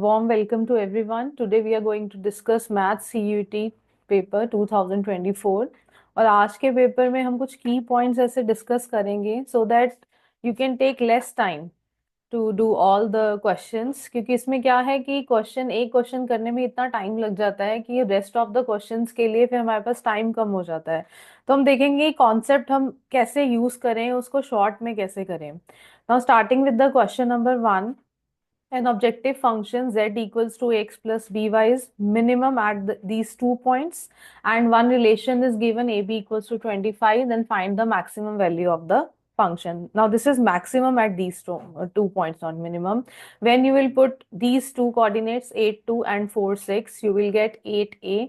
Warm welcome to everyone. Today we are going to discuss Maths CUT paper 2024 और आज के paper में हम कुछ की पॉइंट्स ऐसे डिस्कस करेंगे so that you can take less time to do all the questions, क्योंकि इसमें क्या है कि एक क्वेश्चन करने में इतना टाइम लग जाता है कि रेस्ट ऑफ द क्वेश्चंस के लिए फिर हमारे पास टाइम कम हो जाता है। तो हम देखेंगे कॉन्सेप्ट हम कैसे यूज करें, उसको शॉर्ट में कैसे करें। Now starting with the question number 1, an objective function z equals to x plus by is minimum at these 2 points, and one relation is given ab equals to 25. Then find the maximum value of the function. Now this is maximum at these 2 points, not minimum. When you will put these two coordinates 8 2 and 4 6, you will get 8a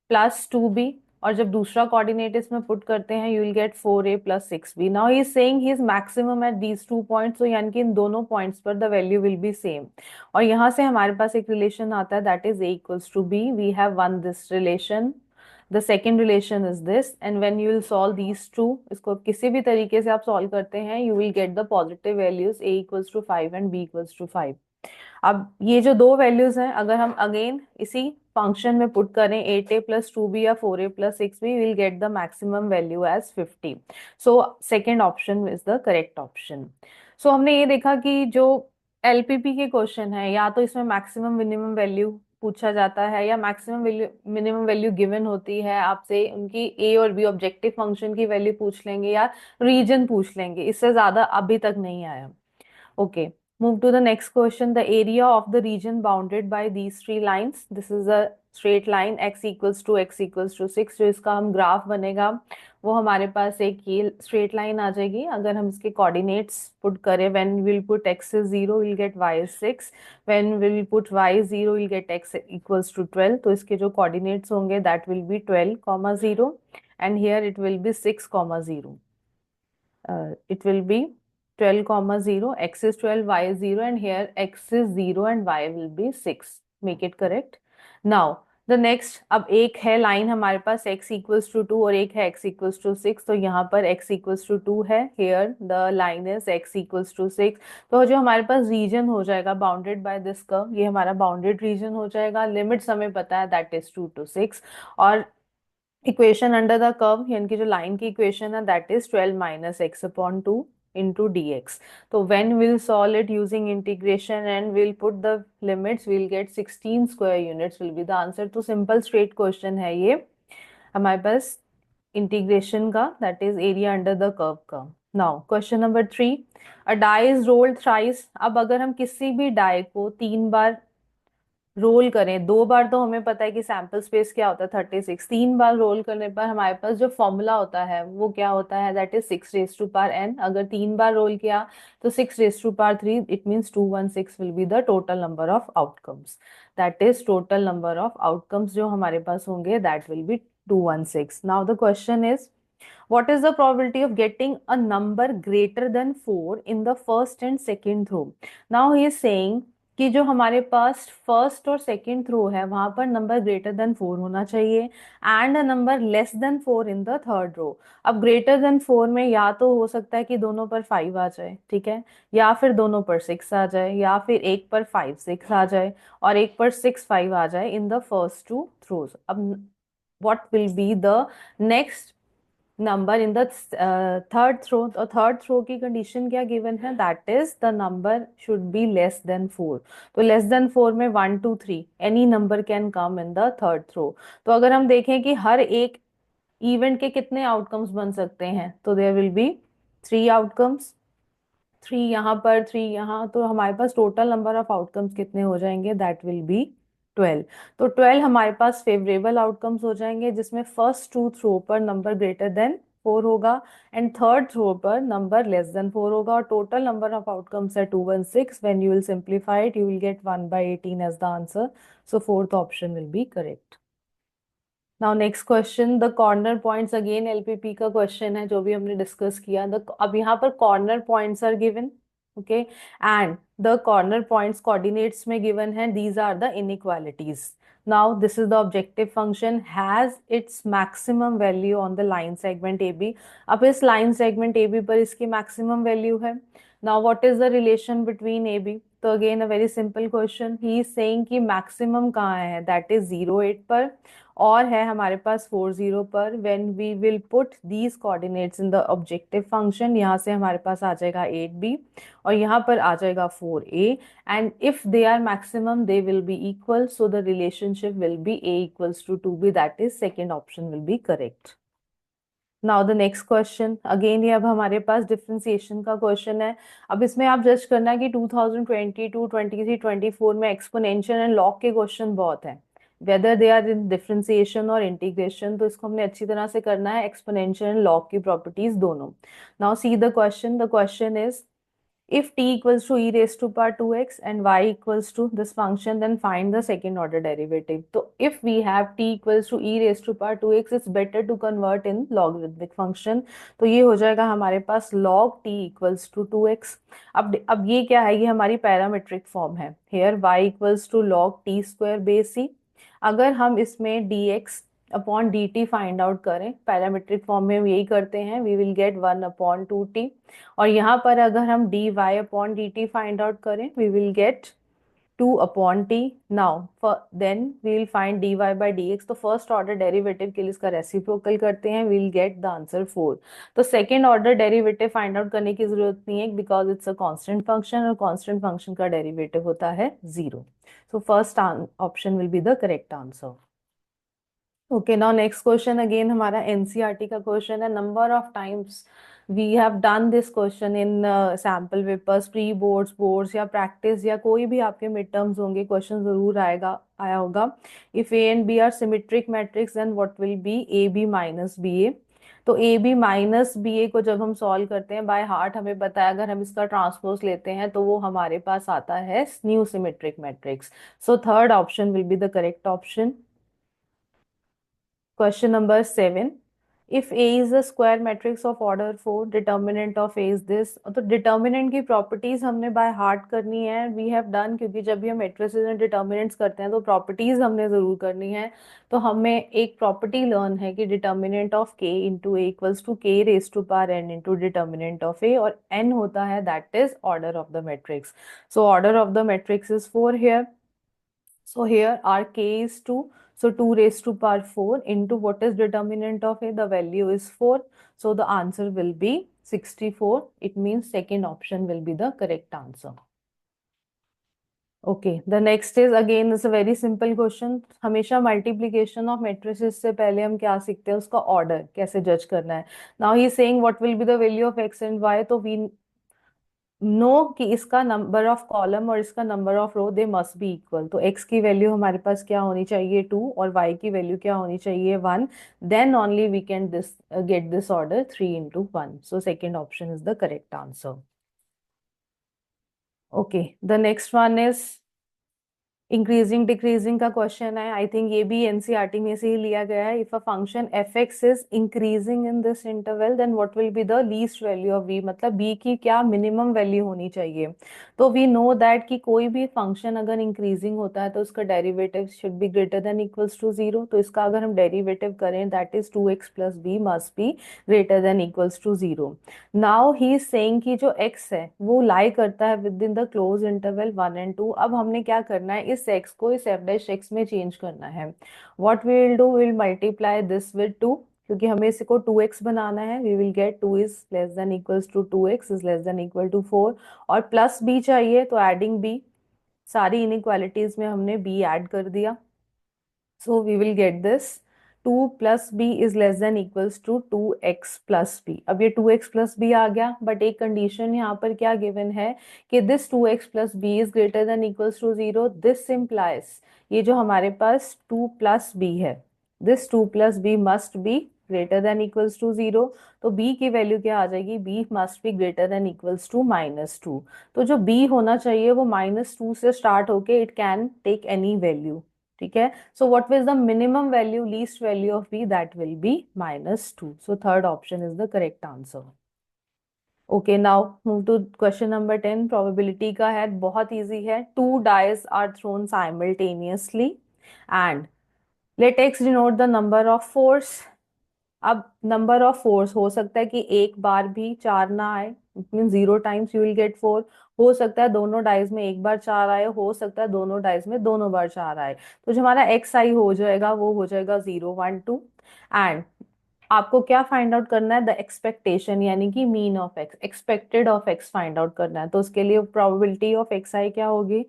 plus 2b, और जब दूसरा coordinate इसमें put करते हैं you will get 4a plus 6b. Now he is saying he is maximum at these 2 points, तो यानी कि इन दोनों पॉइंट्स पर the value will be same. और यहाँ से हमारे पास एक रिलेशन आता है that is a equals to b. We have one this relation, the second relation is this, and when you will solve these two, इसको किसी भी तरीके से आप सॉल्व करते हैं you will get the positive values a equals to 5 and b equals to 5. अब ये जो दो वैल्यूज हैं अगर हम अगेन इसी फंक्शन में पुट करें 8a plus 2b या 4a plus 6b, will get the maximum value as 50. So second option is the correct option. So हमने ये देखा कि जो एलपीपी के क्वेश्चन है या तो इसमें मैक्सिमम मिनिमम वैल्यू पूछा जाता है या maximum value minimum value given होती है, आपसे उनकी ए और बी ऑब्जेक्टिव फंक्शन की वैल्यू पूछ लेंगे या रीजन पूछ लेंगे, इससे ज्यादा अभी तक नहीं आया. Okay, move to the next question. The area of the region bounded by these three lines. This is a straight line x equals to 6. जो इसका हम ग्राफ बनेगा वो हमारे पास एक ये स्ट्रेट लाइन आ जाएगी. अगर हम इसके कोऑर्डिनेट्स पुट करें, when we'll put x is 0 we'll get y is 6, when we'll put y is 0 we'll get x equals to 12. तो इसके जो कोऑर्डिनेट्स होंगे that will be 12, 0, and here it will be 6, 0. It will be 12, 0, x is 12, y is 0, and here x is 0 and y will be 6. Make it correct. Now the next, अब एक है line हमारे पास x equals to 2 और एक है x equals to 6. तो यहाँ पर x equals to 2 है, here the line is x equals to 6. तो जो हमारे पास रीजन हो जाएगा बाउंडेड बाय दिस कर्व, ये हमारा बाउंडेड रीजन हो जाएगा. लिमिट्स हमें पता है दैट इज 2 to 6, और इक्वेशन अंडर द कर्व यानी कि जो लाइन की इक्वेशन है that is 12 minus x upon 2 into dx. तो when we'll solve it using integration and we'll put the limits, we'll get 16 square units will be the answer. तो simple straight question है ये हमारे पास integration का, that is area under the curve का. Now question number 3, a die is rolled thrice. अब अगर हम किसी भी डाई को 3 बार रोल करें, 2 बार तो हमें पता है कि सैंपल स्पेस क्या होता है 36, 3 बार रोल करने पर हमारे पास जो फॉर्मूला होता है वो क्या होता है that is 6 raised to power n. अगर 3 बार रोल किया तो 6 raised to power 3, it means 216 will be the total number of outcomes. That is total number of outcomes जो हमारे पास होंगे that will B 216. Now the question is what is the probability of getting a number greater than 4 in the first and second row. Now he is saying कि जो हमारे पास first और second throw है वहां पर नंबर ग्रेटर देन 4 होना चाहिए and a number less than 4 in the third row. अब ग्रेटर देन 4 में या तो हो सकता है कि दोनों पर 5 आ जाए, ठीक है, या फिर दोनों पर 6 आ जाए, या फिर एक पर 5 6 आ जाए और एक पर 6 5 आ जाए in the first two throws. अब what will be the next number in the third throw. और थर्ड थ्रो की कंडीशन क्या गिवन है that is the number should be less than 4. तो लेस देन 4 में 1 2 3 any number can come in the third throw. तो अगर हम देखें कि हर एक इवेंट के कितने आउटकम्स बन सकते हैं तो देयर विल बी 3 आउटकम्स, 3 यहाँ पर 3 यहाँ, तो हमारे पास टोटल नंबर ऑफ आउटकम्स कितने हो जाएंगे दैट विल बी 12. तो 12 हमारे पास फेवरेबल आउटकम्स हो जाएंगे जिसमें फर्स्ट टू थ्रो पर नंबर ग्रेटर देन 4 होगा एंड थर्ड थ्रो पर नंबर लेस देन 4 होगा, और टोटल नंबर ऑफ आउटकम्स है 216. When you will simplify it you will get 1/18 as the answer. So fourth option will be correct. Now next question, the corner points. Again LPP का question है जो भी हमने discuss किया. अब यहाँ पर corner points are given, okay, and the corner points coordinates में गिवन है. These are the inequalities. Now this is the objective function has its maximum value on the line segment A B. अब इस line segment A B पर इसकी maximum value है. Now what is the relation between A B? तो again a very simple question, he is saying कि maximum कहाँ है, that is 0 8 पर, और है हमारे पास 4 0 पर। When we will put these coordinates in the objective function, यहाँ से हमारे पास आ जाएगा 8b और यहाँ पर आ जाएगा 4a, and if they are maximum they will be equal, so the relationship will be a equals to 2b, that is second option will be correct. Now the next question, again ये अब हमारे पास differentiation का question है। अब इसमें आप जज करना है कि 2022 23 24 में एक्सपोनेंशियल एंड लॉग के क्वेश्चन बहुत हैं, whether they are in differentiation और इंटीग्रेशन। तो इसको हमने अच्छी तरह से करना है, एक्सपोनेंशियल एंड लॉग की प्रॉपर्टीज दोनों। Now see the question is, if t equals to e raised to power 2x and y equals to this function, then find the second order derivative. तो if we have t equals to e raised to power 2x, it's better to convert in logarithmic function. तो ये हो जाएगा हमारे पास log t equals to 2x। अब ये क्या है, ये हमारी पैरामीट्रिक फॉर्म है। here y equals to log t square base c। अगर हम इसमें dx upon D T find out करें, पैरामीट्रिक फॉर्म में हम यही करते हैं, वी विल गेट 1/2t। और यहाँ पर अगर हम D Y upon D T find out करें, we will get 2/t। Now then we will find D Y by D X. तो फर्स्ट ऑर्डर डेरिवेटिव के लिए इसका रेसिप्रोकल करते हैं, we will get the answer 4। तो second order derivative find out करने की जरूरत नहीं है, because it's a constant function और कांस्टेंट फंक्शन का डेरिवेटिव होता है 0। So first option will be the correct answer. Okay, now next question again हमारा एनसीईआरटी का क्वेश्चन है। Number of times we have done this question in sample papers, pre boards, boards या practice या कोई भी आपके मिड टर्म्स होंगे, question जरूर आया होगा। If A and B are symmetric matrix then what will be A B minus B A. तो A B minus B A को जब हम सॉल्व करते हैं बाय हार्ट, हमें पता है अगर हम इसका ट्रांसपोज लेते हैं तो वो हमारे पास आता है new symmetric matrix. So third option will be the correct option. Question number 7. If A is a square matrix of order 4, determinant of A is this। तो determinant की properties हमने by heart करनी है, we have done, क्योंकि जब भी हम matrices and determinants करते हैं तो properties हमने जरूर करनी है। तो हमें एक property learn है कि determinant of K into A equals to K raised to power n into determinant of A, और n होता है that is order of the matrix। So order of the matrix is 4 here। So here our k is 2. So 2 raised to power 4 into what is determinant of A? The value is 4. So the answer will be 64. It means second option will be the correct answer. Okay, the next is again is a very simple question. हमेशा multiplication of matrices से पहले हम क्या सीखते हैं, उसका order कैसे judge करना है। Now he is saying what will be the value of x and y। तो we नो कि इसका नंबर ऑफ कॉलम और इसका number of row they must be equal. तो x की वैल्यू हमारे पास क्या होनी चाहिए 2 और y की वैल्यू क्या होनी चाहिए 1। Then only we can get this order 3 into 1। So second option is the correct answer. Okay, the next one is increasing decreasing का क्वेश्चन है। आई थिंक ये भी एनसीईआरटी में से ही लिया गया है। If a function f x is increasing in this interval then what will be the least value of b, मतलब बी की क्या मिनिमम वैल्यू होनी चाहिए। तो वी नो दैट कि कोई भी फंक्शन अगर इंक्रीजिंग होता है तो उसका derivative should be greater than equals to 0। तो इसका अगर हम डेरिवेटिव करें that is 2x plus b must be greater than equals to 0। Now he is saying कि जो x है वो लाई करता है within the close interval 1 and 2। अब हमने क्या करना है, इस x को इस f डैश x में चेंज करना है। What we will do, will multiply this with 2, क्योंकि हमें इसको 2x बनाना है। We will get 2 is less than equals to 2x is less than equal to 4, और प्लस b चाहिए तो एडिंग b, सारी इनइक्वालिटीज में हमने b ऐड कर दिया। So we will get this 2 plus b is less than equals to 2x plus b। अब ये 2x plus b आ गया, बट एक कंडीशन यहाँ पर क्या गिवन है कि this 2x plus b is greater than equals to 0। this implies ये जो हमारे पास 2 plus b है, this 2 plus b must be greater than equals to 0। तो b की वैल्यू क्या आ जाएगी, b must be greater than equals to -2। तो जो b होना चाहिए वो -2 से स्टार्ट होके it can take any value. ठीक है, so what was the minimum value, least value of b? That will be -2। So third option is the correct answer। Okay, now move to question number 10। probability का है, बहुत easy है। Two dice are thrown simultaneously and let x denote the number of force। अब number of force हो सकता है कि एक बार भी चार ना आए, it mean 0 times you will get 4। हो सकता है दोनों डाइज में एक बार 4 आए, हो सकता है दोनों डाइज में दोनों बार 4 आए। तो जो हमारा एक्स आई हो जाएगा वो हो जाएगा 0 1 2। एंड आपको क्या फाइंड आउट करना है, द एक्सपेक्टेशन यानी कि mean of x, expected of x find out करना है। तो उसके लिए प्रोबेबिलिटी ऑफ एक्स आई क्या होगी,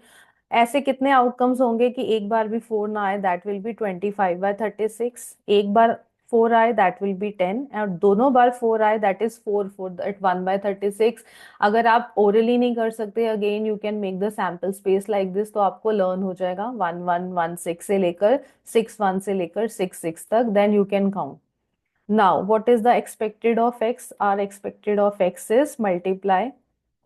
ऐसे कितने आउटकम्स होंगे कि एक बार भी 4 ना आए, दैट विल बी 25/36। एक बार 4 आए दैट विल बी 10, और दोनों बार 4 आए दैट इज 4 4 दैट 1/36। अगर आप ओरली नहीं कर सकते, again you can make the sample space like this, तो आपको लर्न हो जाएगा 1 1 1 6 से लेकर 6 1 से लेकर 6 6 तक, then you can count. Now, what is the expected of x? Our expected of x is multiply.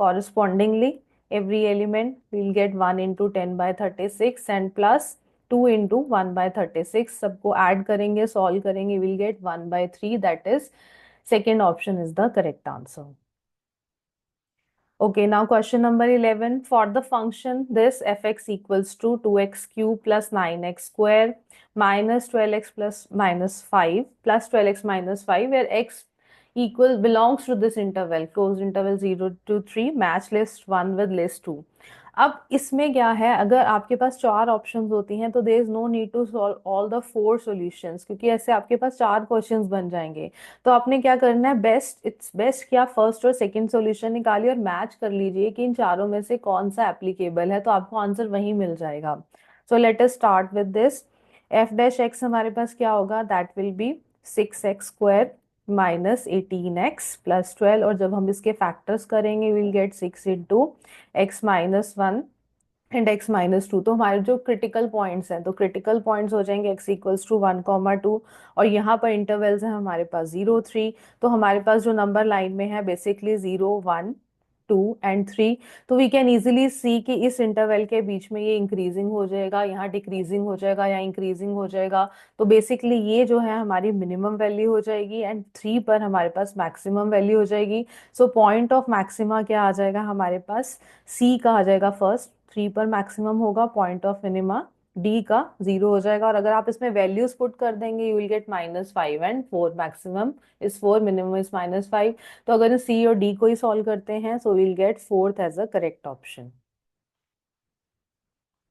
Correspondingly, every element will get 1 into 10/36 and plus 2 into 1/36. सबको add करेंगे, solve करेंगे, we'll get 1/3. That is second option is the correct answer. Okay, now question number 11. For the function this fx equals to 2x cube plus 9x square minus 12x plus minus 5 plus 12x minus 5, where x equal belongs to this interval, closed interval 0 to 3, match list 1 with list 2. अब इसमें क्या है, अगर आपके पास चार options होती हैं तो there is no need to solve all the four solutions, क्योंकि ऐसे आपके पास चार क्वेश्चंस बन जाएंगे। तो आपने क्या करना है, बेस्ट इट्स बेस्ट क्या फर्स्ट और सेकंड सॉल्यूशन निकालिए और मैच कर लीजिए कि इन चारों में से कौन सा एप्लीकेबल है, तो आपको आंसर वही मिल जाएगा। सो let us start with this. F dash x हमारे पास क्या होगा, that will B 6x² minus 18x plus 12, और जब हम इसके फैक्टर्स करेंगे will get 6 into x-1 and x-2। तो हमारे जो क्रिटिकल पॉइंट्स हैं, तो क्रिटिकल पॉइंट्स हो जाएंगे x=1, 2, और यहाँ पर इंटरवल्स हैं हमारे पास 0 3। तो हमारे पास जो नंबर लाइन में है बेसिकली 0 1 2 एंड 3। तो वी कैन इजीली सी कि इस इंटरवल के बीच में ये इंक्रीजिंग हो जाएगा, यहाँ डिक्रीजिंग हो जाएगा, या इंक्रीजिंग हो जाएगा। तो बेसिकली ये जो है हमारी मिनिमम वैल्यू हो जाएगी एंड 3 पर हमारे पास मैक्सिमम वैल्यू हो जाएगी। सो पॉइंट ऑफ मैक्सिमा क्या आ जाएगा हमारे पास, सी का आ जाएगा फर्स्ट, 3 पर मैक्सिमम होगा। पॉइंट ऑफ मिनिमा डी का 0 हो जाएगा, और अगर आप इसमें वैल्यूज पुट कर देंगे you will get -5 and 4, maximum is 4, minimum is -5। तो अगर सी और डी को ही सॉल्व करते हैं so will get fourth as a correct option.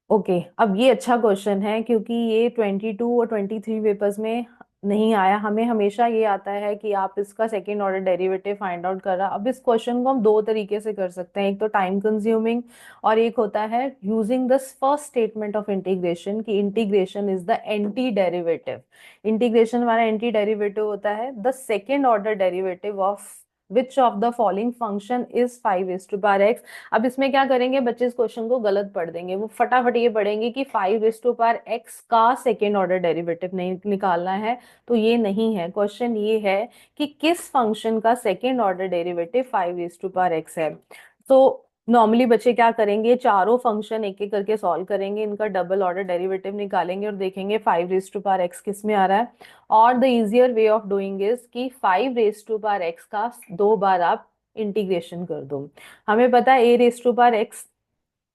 Okay अब ये अच्छा क्वेश्चन है क्योंकि ये 22 और 23 पेपर्स में नहीं आया। हमें हमेशा ये आता है कि आप इसका second order derivative find out कर रहा। अब इस क्वेश्चन को हम दो तरीके से कर सकते हैं, एक तो टाइम कंज्यूमिंग और एक होता है using the first statement of integration, की integration is the anti derivative. Integration हमारा एंटी डेरिवेटिव होता है the second order derivative of which of the following function is 5 x। अब इसमें क्या करेंगे बच्चे, इस क्वेश्चन को गलत पढ़ देंगे, वो फटाफट ये पढ़ेंगे कि 5 x का सेकेंड ऑर्डर डेरिवेटिव नहीं निकालना है। तो ये नहीं है, क्वेश्चन ये है कि किस फंक्शन का सेकेंड ऑर्डर डेरिवेटिव 5 x है। तो नॉर्मली बच्चे क्या करेंगे, चारों फंक्शन एक एक करके सॉल्व करेंगे, इनका डबल ऑर्डर डेरिवेटिव निकालेंगे और देखेंगे 5 x किस में आ रहा है। और the easier way of doing is कि 5 x का दो बार आप इंटीग्रेशन कर दो। हमें पता है A raise to power X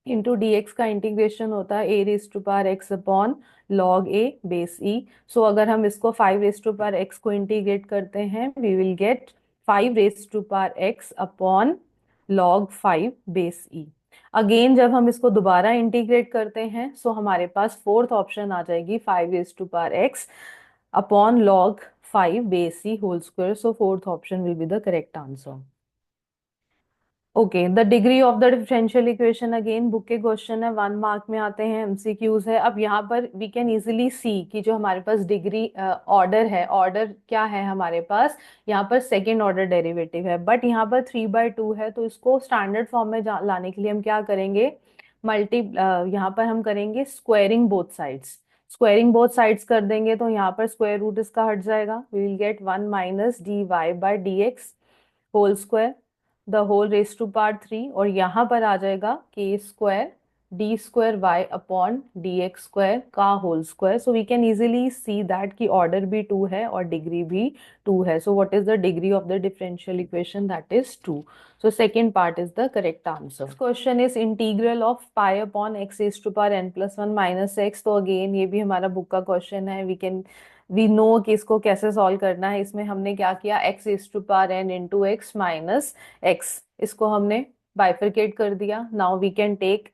into D X का इंटीग्रेशन होता है A raise to power x upon log A base E. So अगर हम इसको 5 रेस टू पावर एक्स को इंटीग्रेट करते हैं we will get 5 raise to power x upon log 5 base E. Again जब हम इसको दोबारा इंटीग्रेट करते हैं सो हमारे पास फोर्थ ऑप्शन आ जाएगी 5 raise to power x upon log 5 base e whole square. So fourth option will be the correct answer. Okay the degree of the differential equation, again book के क्वेश्चन है, 1 mark में आते हैं, MCQs है। अब यहाँ पर वी कैन इजीली सी कि जो हमारे पास डिग्री ऑर्डर है, ऑर्डर क्या है हमारे पास, यहाँ पर सेकेंड ऑर्डर डेरिवेटिव है, बट यहाँ पर 3/2 है। तो इसको स्टैंडर्ड फॉर्म में लाने के लिए हम क्या करेंगे, मल्टी यहाँ पर हम करेंगे squaring both sides. Squaring both sides कर देंगे तो यहाँ पर स्क्वायर रूट इसका हट जाएगा, we will get 1 minus dy/dx whole square the whole raise to power 3, और यहाँ पर आ जाएगा के square D square Y upon D X square का whole square. So we can easily see that की ऑर्डर भी 2 है और डिग्री भी 2 है। So what is the degree of the differential equation, that is 2। So second part is the correct answer. Question is integral of pi upon x raise to power n+1 minus x. तो अगेन ये भी हमारा book का question है, we know कि इसको कैसे सॉल्व करना है। इसमें हमने क्या किया, x raise to power n into X minus X इसको हमने बाइफरकेट कर दिया. Now we can take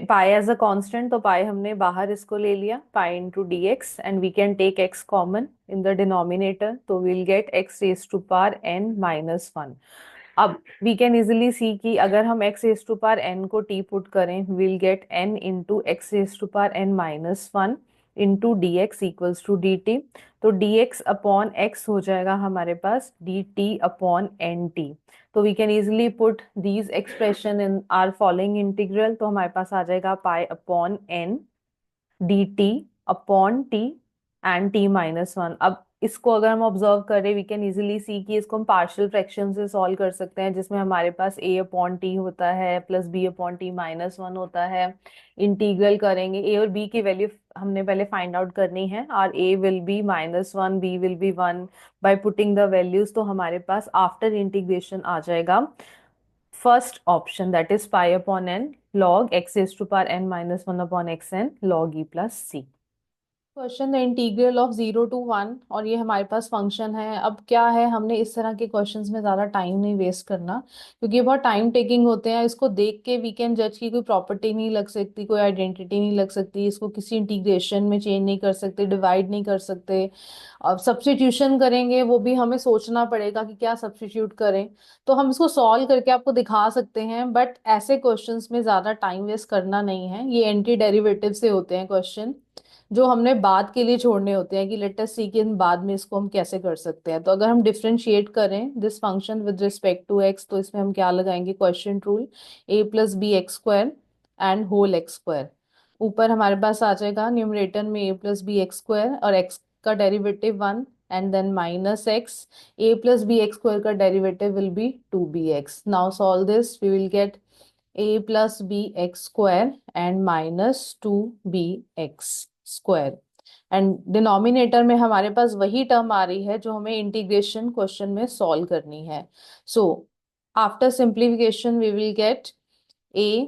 pi as a constant, तो पाई हमने बाहर इसको ले लिया, pi into D x, and we can take X common in the denominator, तो will get X raise to power N minus one. अब we can easily see कि अगर हम x raise to power n को t put करें, will get n into X raise to power n minus one into D X equals to D T. तो D x upon X हो जाएगा हमारे पास D T upon N T. तो we can easily put these expression in our following integral. तो हमारे पास आ जाएगा pi upon N D T upon T and T minus one. अब इसको अगर हम ऑब्जर्व करें, वी कैन इजीली सी कि इसको हम पार्शियल फ्रैक्शन से सॉल्व कर सकते हैं, जिसमें हमारे पास a अपॉन टी होता है plus b upon T minus one होता है. इंटीग्रल करेंगे, a और b की वैल्यू हमने पहले फाइंड आउट करनी है, और a will be minus one, b will be one. By putting the values, तो हमारे पास आफ्टर इंटीग्रेशन आ जाएगा first option, that is pi upon n log x is to power n minus 1 upon xn log e plus c. Question the integral of 0 to 1, और ये हमारे पास function है. अब क्या है, हमने इस तरह के क्वेश्चंस में ज़्यादा टाइम नहीं वेस्ट करना, क्योंकि ये बहुत टाइम टेकिंग होते हैं. इसको देख के वी कैन जज की कोई प्रॉपर्टी नहीं लग सकती, कोई आइडेंटिटी नहीं लग सकती, इसको किसी इंटीग्रेशन में चेंज नहीं कर सकते, डिवाइड नहीं कर सकते. अब सब्स्टिट्यूशन करेंगे, वो भी हमें सोचना पड़ेगा कि क्या सब्स्टिट्यूट करें. तो हम इसको सॉल्व करके आपको दिखा सकते हैं, बट ऐसे क्वेश्चंस में ज़्यादा टाइम वेस्ट करना नहीं है. ये एंटी डेरिवेटिव से होते हैं क्वेश्चन, जो हमने बाद के लिए छोड़ने होते हैं कि लेट अस सी कि बाद में इसको हम कैसे कर सकते हैं. तो अगर हम डिफरेंशिएट करें this function with respect to X, तो इसमें हम क्या लगाएंगे, question rule, a plus B x square and whole X square. ऊपर हमारे पास आ जाएगा न्यूमरेटर में a plus B x square और x का derivative one, and then minus X. a plus B x square का derivative will be two B X. Now solve this, we will get a plus B x square and minus two B x square. And denominator में हमारे पास वही term आ रही है जो हमें integration question में solve करनी है. So after simplification we will get a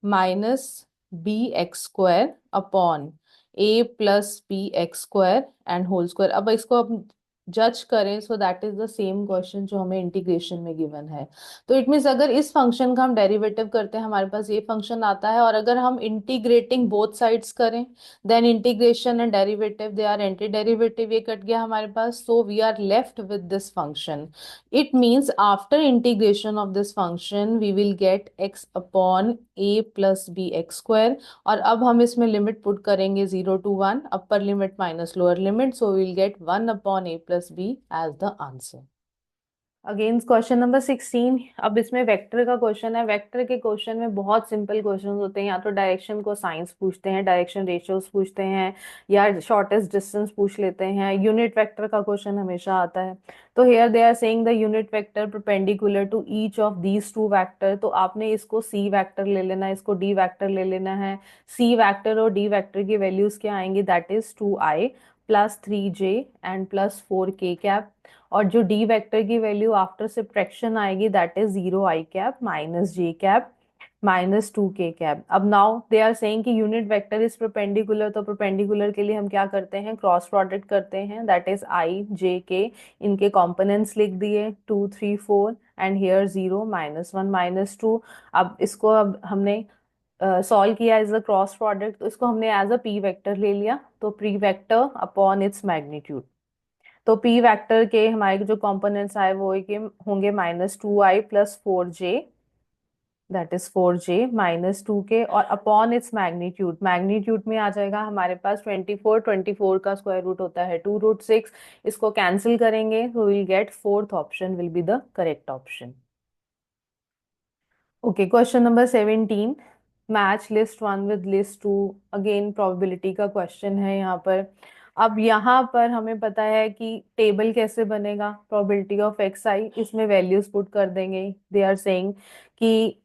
minus b x square upon a plus B x square and whole square. अब इसको अब जज करें, so that is the same question जो हमें इंटीग्रेशन में गिवन है. तो इट मीन्स अगर इस फंक्शन का हम डेरिवेटिव करते हैं, हमारे पास ये फंक्शन आता है, और अगर हम इंटीग्रेटिंग बोथ साइड्स करें, then integration and derivative they are anti derivative, ये कट गया हमारे पास, so we are left with this function. It means after integration of this function we will get x upon a plus B x square. और अब हम इसमें limit put करेंगे 0 to 1, upper limit minus lower limit, so will get 1 upon a plus b as the answer. Again question number 16. अब इसमें vector का question है. Vector के क्वेश्चन में बहुत सिंपल क्वेश्चन होते हैं, या तो डायरेक्शन को साइंस पूछते हैं, डायरेक्शन रेशियोज पूछते हैं, या शॉर्टेस्ट डिस्टेंस पूछ लेते हैं. यूनिट वेक्टर का क्वेश्चन हमेशा आता है. तो here they are saying the unit vector perpendicular to each of these two vector. तो आपने इसको सी वेक्टर ले लेना है, इसको डी वेक्टर ले लेना है. सी वेक्टर और डी वेक्टर की वैल्यूज क्या आएंगी, that is 2i plus 3j and plus 4k cap. और जो डी वेक्टर की वैल्यू आफ्टर सब्ट्रैक्शन आएगी, that is 0i cap minus j cap minus 2k cap. अब नाउ दे आर सेइंग कि unit vector is perpendicular, तो perpendicular के लिए हम क्या करते हैं, क्रॉस प्रोडक्ट करते हैं, that is i j k. इनके कंपोनेंट्स लिख दिए 2 3 4, एंड हियर 0 माइनस 1 माइनस 2. अब इसको अब हमने सॉल्व किया एज अ क्रॉस प्रोडक्ट, तो इसको हमने एज अ पी वेक्टर ले लिया, तो P vector upon its magnitude. तो पी वेक्टर के हमारे जो कंपोनेंट्स आए वो के होंगे -2i plus 4j, that is 4j minus 2k, और अपॉन इट्स मैग्नीट्यूड, मैग्नीट्यूड में आ जाएगा हमारे पास 24. 24 का स्क्वायर रूट होता है 2√6. इसको कैंसिल करेंगे तो will get fourth option will be the correct option. Okay, question number 17. Match list one with list two. Again probability का क्वेश्चन है यहाँ पर. अब यहाँ पर हमें पता है कि टेबल कैसे बनेगा, प्रोबेबिलिटी ऑफ एक्स आई, इसमें वैल्यूज पुट कर देंगे. दे आर सेइंग कि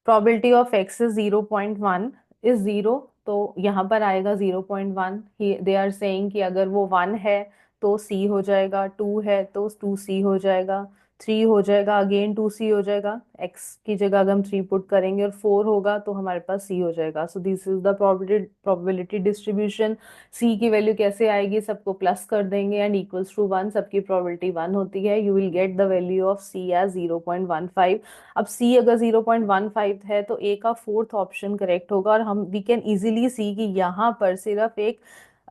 probability of x is 0.1 is 0, तो यहाँ पर आएगा 0.1. दे आर सेइंग कि अगर वो 1 है तो c हो जाएगा, 2 है तो 2c हो जाएगा, 3 हो जाएगा, अगेन 2c हो जाएगा, x की जगह अगर हम 3 पुट करेंगे और 4 होगा तो हमारे पास c हो जाएगा। So this is the probability distribution. c की वैल्यू कैसे आएगी, सबको प्लस कर देंगे एंड इक्वल्स टू 1, सबकी प्रोबेबिलिटी 1 होती है। You will get the value of c as 0.15। अब c अगर 0.15 है तो a का फोर्थ ऑप्शन करेक्ट होगा, और हम वी कैन इजीली सी कि यहाँ पर सिर्फ एक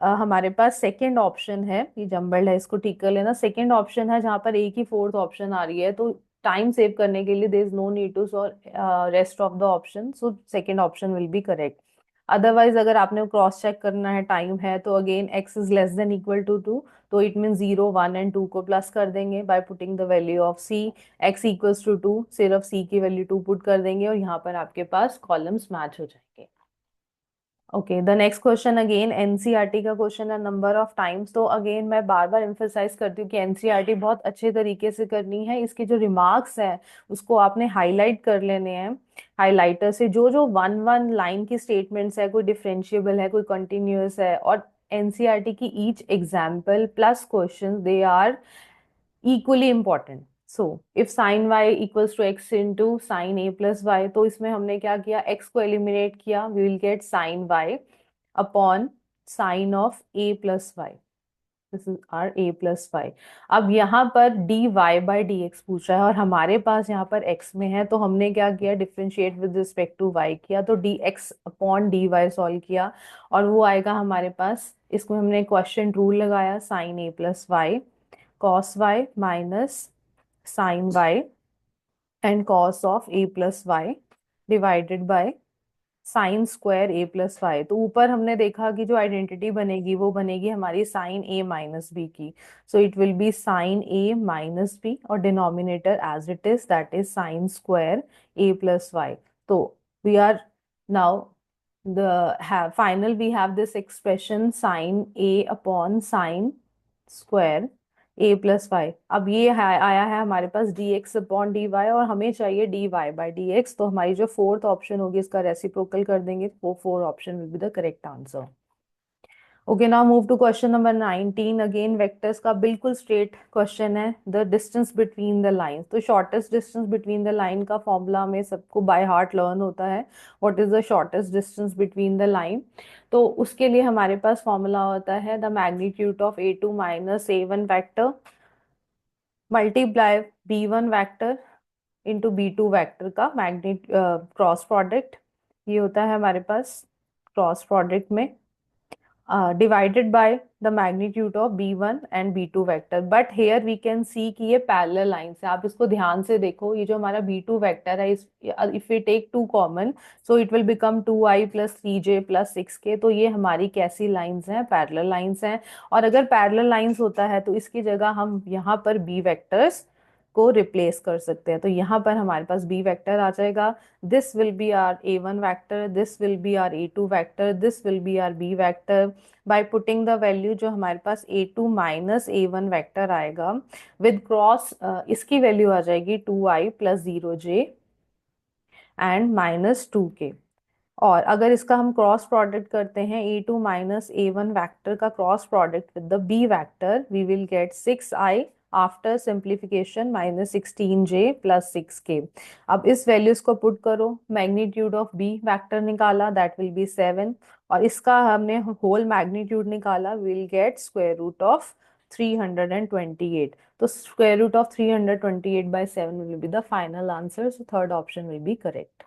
हमारे पास सेकंड ऑप्शन है, ये जंबल्ड है, इसको ठीक कर लेना। सेकंड ऑप्शन है जहां पर एक ही फोर्थ ऑप्शन आ रही है, तो टाइम सेव करने के लिए there is no need to solve rest of the option, so second option will be correct. Otherwise अगर आपने क्रॉस चेक करना है, टाइम है, तो again x is less than equal to 2, तो इट मीन 0 1 एंड 2 को प्लस कर देंगे by putting the value of c। x equals to 2, सिर्फ c की वैल्यू 2 पुट कर देंगे और यहाँ पर आपके पास कॉलम्स मैच हो जाएंगे। Okay, the next question again NCERT का क्वेश्चन है, नंबर ऑफ टाइम्स। तो अगेन मैं बार बार एम्फेसाइज करती हूँ कि एनसीईआरटी बहुत अच्छे तरीके से करनी है। इसके जो रिमार्क्स हैं उसको आपने हाईलाइट कर लेने हैं हाइलाइटर से। जो जो वन वन लाइन की स्टेटमेंट्स है, कोई डिफरेंशिएबल है, कोई कंटिन्यूअस है, और एनसीईआरटी की each example plus question, they are equally important. So if sine y equals to x into sine a plus Y, तो इसमें हमने क्या किया, एक्स को एलिमिनेट किया, we will get sine y upon sine of a plus y. This is r a plus y. अब यहाँ पर d Y by D x पूछा है और हमारे पास यहाँ पर एक्स में है, तो हमने क्या किया, differentiate with respect to y किया, तो D x upon d y solve किया और वो आएगा हमारे पास। इसमें हमने क्वेश्चन रूल लगाया, sine a plus y cos y minus sine y and cos of a plus y divided by sine square a plus Y. तो ऊपर हमने देखा कि जो आइडेंटिटी बनेगी वो बनेगी हमारी साइन a माइनस बी की, so it will be sine a minus B और denominator as it is, that is sine square a plus Y. तो we are now the have final we have this expression sin a upon sin square a plus y. अब ये है आया है हमारे पास dx upon dy और हमें चाहिए dy बाई dx, तो हमारी जो फोर्थ ऑप्शन होगी इसका रेसिप्रोकल कर देंगे, वो four option will be the correct answer. Okay, now move to question number 19। Again vectors का बिल्कुल स्ट्रेट क्वेश्चन है, the distance between the lines. तो shortest distance between the line का फॉर्मूला हमें सबको बाय हार्ट लर्न होता है, what is the shortest distance between the line. तो उसके लिए हमारे पास फॉर्मूला होता है the magnitude of A two minus A one vector multiply b one vector into b two vector का मैग्नेट क्रॉस प्रोडक्ट। ये होता है हमारे पास क्रॉस प्रोडक्ट में divided by the magnitude of b1 and b2 vector. But here we can see कि ये parallel lines है, आप इसको ध्यान से देखो। ये जो हमारा b2 वेक्टर है, इस if we take 2 common, so it will become 2i plus 3j plus 6k। तो ये हमारी कैसी लाइंस हैं, पैरेलल लाइंस हैं। और अगर पैरेलल लाइंस होता है तो इसकी जगह हम यहाँ पर b वेक्टर्स को रिप्लेस कर सकते हैं। तो यहाँ पर हमारे पास b वेक्टर आ जाएगा, this will be our a1 vector, this will be our a2 vector, this will be our b vector। by putting the value जो हमारे पास a2 माइनस a1 वेक्टर आएगा विद क्रॉस, इसकी वैल्यू आ जाएगी 2i plus 0j and minus 2k। और अगर इसका हम cross product करते हैं a2 माइनस a1 वैक्टर का cross product with the b vector, we will get 6i after simplification minus 16j plus 6k। अब इस वैल्यूज को पुट करो, मैग्नीट्यूड ऑफ b वैक्टर निकाला, दैट विल बी 7, और इसका हमने होल मैग्नीट्यूड निकाला, will get square root of 328। तो square root of 328 by 7 will be the final answer, so third option will be correct.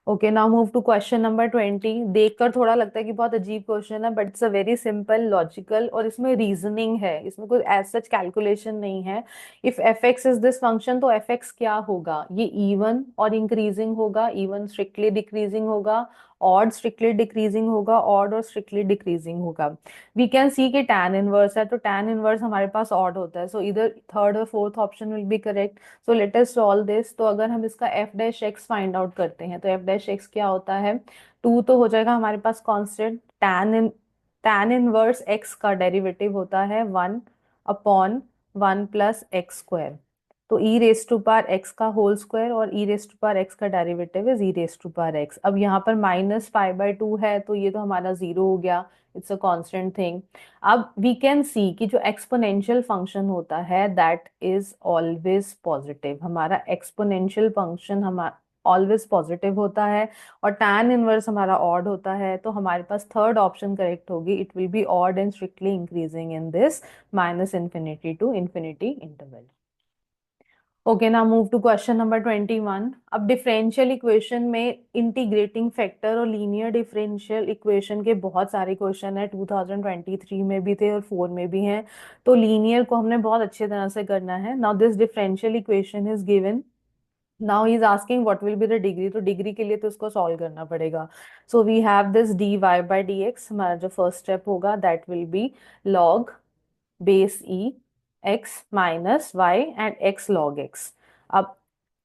Okay, now move to question number 20। देखकर थोड़ा लगता है कि बहुत अजीब क्वेश्चन है, but it's a very simple logical, और इसमें रीजनिंग है, इसमें कोई एज सच कैलकुलेशन नहीं है। If F x is this function, तो एफ एक्स क्या होगा, ये इवन और इंक्रीजिंग होगा, इवन स्ट्रिक्टली डिक्रीजिंग होगा, ऑड स्ट्रिक्टली डिक्रीजिंग होगा, ऑड और स्ट्रिक्टली डिक्रीजिंग होगा। वी कैन सी कि tan इनवर्स है, तो tan इनवर्स हमारे पास ऑड होता है, सो इधर थर्ड और fourth option will be correct. So let us solve this. तो अगर हम इसका F dash x find out करते हैं, तो एफ डैश एक्स क्या होता है, 2 तो हो जाएगा हमारे पास कांस्टेंट, tan इनवर्स एक्स का डेरिवेटिव होता है 1 अपॉन 1 प्लस एक्स स्क्वायर। तो e raise to power x का होल स्क्वायर, और e raise to power x का derivative is e raise to power x. अब यहाँ पर -π/2 है तो ये तो हमारा जीरो हो गया, इट्स अ कांस्टेंट थिंग। अब वी कैन सी कि जो एक्सपोनेंशियल फंक्शन होता है दैट इज ऑलवेज पॉजिटिव, हमारा एक्सपोनेंशियल फंक्शन हमारा ऑलवेज पॉजिटिव होता है, और tan इनवर्स हमारा ऑड होता है, तो हमारे पास थर्ड ऑप्शन करेक्ट होगी, it will be odd and strictly increasing in this -∞ to infinity interval. Okay, ना मूव टू क्वेश्चन नंबर 21। अब डिफरेंशियल इक्वेशन में इंटीग्रेटिंग फैक्टर और लीनियर डिफरेंशियल इक्वेशन के बहुत सारे क्वेश्चन है, 2023 में भी थे और 4 में भी हैं, तो लीनियर को हमने बहुत अच्छे तरह से करना है। Now this differential equation is given, now he is asking what will be the degree, तो डिग्री के लिए तो इसको सॉल्व करना पड़ेगा। So we have this dy/dx, हमारा जो फर्स्ट स्टेप होगा that will be log base e x minus y and x log x. अब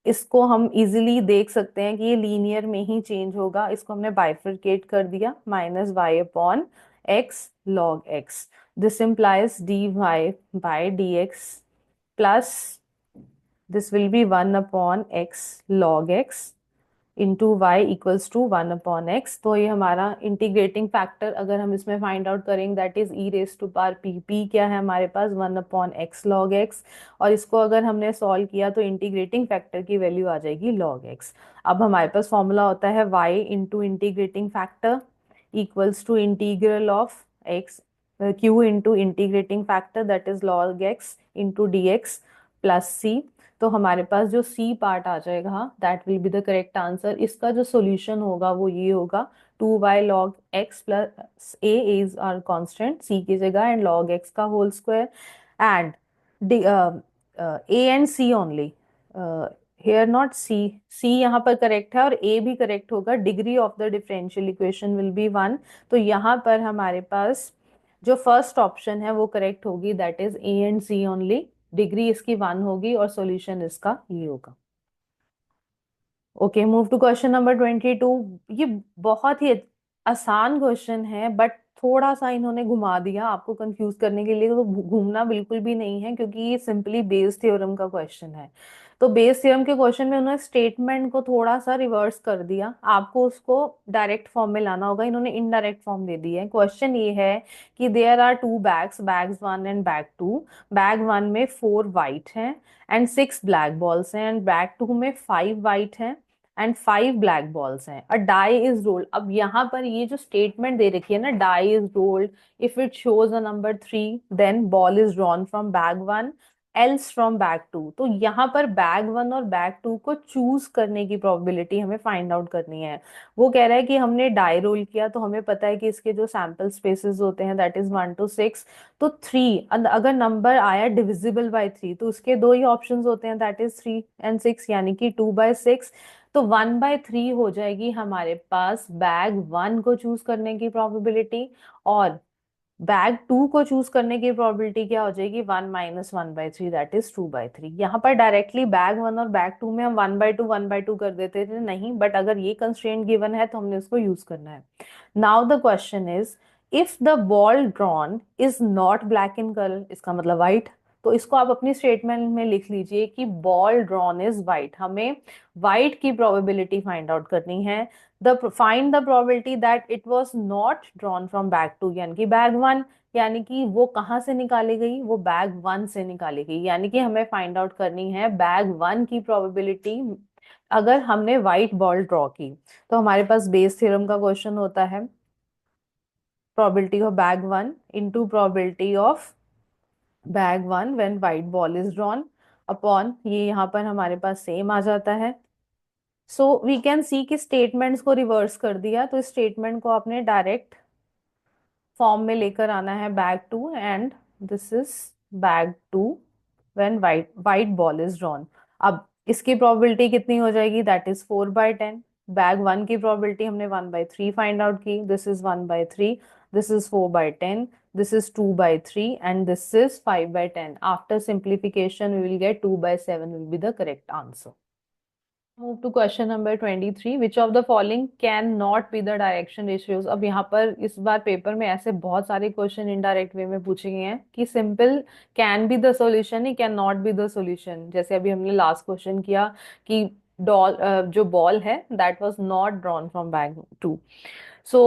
इसको हम इजीली देख सकते हैं कि ये लीनियर में ही चेंज होगा, इसको हमने बाइफरकेट कर दिया, -y/x log x। This implies dy/dx plus this will be 1/x log x into y equals to 1/x। तो ये हमारा इंटीग्रेटिंग फैक्टर अगर हम इसमें फाइंड आउट करेंगे that is e raise to power p, p क्या है हमारे पास 1/x log x, और इसको अगर हमने सॉल्व किया तो इंटीग्रेटिंग फैक्टर की वैल्यू आ जाएगी log x। अब हमारे पास फॉर्मूला होता है y into integrating factor equals to integral of x q into integrating factor that is log x into dx plus c। तो हमारे पास जो सी पार्ट आ जाएगा that will be the correct answer. इसका जो सॉल्यूशन होगा वो ये होगा 2y log x plus a is our constant c की जगह एंड log x का whole square and a and c only, here not c, c यहाँ पर करेक्ट है और a भी करेक्ट होगा। Degree of the differential equation will be 1, तो यहाँ पर हमारे पास जो फर्स्ट ऑप्शन है वो करेक्ट होगी that is a and c only, degree इसकी 1 होगी और सॉल्यूशन इसका ये होगा। Okay, move to question number 22। ये बहुत ही आसान क्वेश्चन है बट थोड़ा सा इन्होंने घुमा दिया आपको कंफ्यूज करने के लिए, तो घूमना बिल्कुल भी नहीं है क्योंकि ये सिंपली बेस थ्योरम का क्वेश्चन है। तो बेस थ्योरम के क्वेश्चन में उन्होंने स्टेटमेंट को थोड़ा सा रिवर्स कर दिया, आपको उसको डायरेक्ट फॉर्म में लाना होगा, इन्होंने इनडायरेक्ट फॉर्म दे दी है। क्वेश्चन ये है कि there are two bags, bags 1 and bag 2, bag 1 में 4 वाइट हैं एंड 6 ब्लैक बॉल्स हैं, एंड बैग 2 में 5 वाइट हैं एंड 5 ब्लैक बॉल्स हैं, अ डाई इज रोल्ड। अब यहाँ पर ये जो स्टेटमेंट दे रखी है ना, die is rolled if it shows a number 3 then ball is drawn from bag 1 else from bag 2। तो यहाँ पर बैग 1 और बैग 2 को चूज करने की प्रोबेबिलिटी हमें फाइंड आउट करनी है। वो कह रहा है कि हमने डाई रोल किया तो हमें पता है कि इसके जो सैंपल स्पेसेस होते हैं दैट इज 1 to 6, तो 3 अगर नंबर आया डिविजिबल बाय 3 तो उसके दो ही ऑप्शंस होते हैं दैट इज 3 and 6, यानी कि 2/6। तो 1/3 हो जाएगी हमारे पास बैग 1 को चूज करने की प्रोबेबिलिटी, और बैग 2 को चूज करने की प्रोबेबिलिटी क्या हो जाएगी 1 - 1/3 दैट इज 2/3। यहाँ पर डायरेक्टली बैग 1 और बैग 2 में हम 1/2 कर देते थे नहीं, बट अगर ये कंस्ट्रेंट गिवन है तो हमने उसको यूज करना है। Now the question is if the ball drawn is not black in colour, इसका मतलब व्हाइट, तो इसको आप अपनी स्टेटमेंट में लिख लीजिए कि बॉल ड्रॉन इज व्हाइट, हमें व्हाइट की प्रोबेबिलिटी फाइंड आउट करनी है। The find the probability that it was not drawn from bag 2 यानी कि बैग 1, यानी कि वो कहाँ से निकाली गई, वो बैग 1 से निकाली गई, यानी कि हमें फाइंड आउट करनी है बैग 1 की प्रोबेबिलिटी अगर हमने व्हाइट बॉल ड्रॉ की। तो हमारे पास बेस थ्योरम का क्वेश्चन होता है probability of bag 1 into probability of bag 1 when white ball is drawn upon, ये यहाँ पर हमारे पास सेम आ जाता है। सो वी कैन सी कि स्टेटमेंट्स को रिवर्स कर दिया, तो स्टेटमेंट को आपने डायरेक्ट फॉर्म में लेकर आना है bag 2 and this is bag 2 when white ball is drawn. अब इसकी प्रोबेबिलिटी कितनी हो जाएगी दैट इज 4/10। बैग 1 की प्रोबेबिलिटी हमने 1/3 फाइंड आउट की, this is 1/3, this is 4/10, this is 2/3 and this is 5/10. After simplification we will get 2/7 will be the correct answer. Move to question number 23, which of the following can not be the direction ratios. अब यहाँ पर इस बार paper में ऐसे बहुत सारे question indirect way में पूछे गए हैं कि simple can be the solution he can not be the solution. जैसे अभी हमने लास्ट क्वेश्चन किया कि डॉल जो बॉल है that was not drawn from bag two, so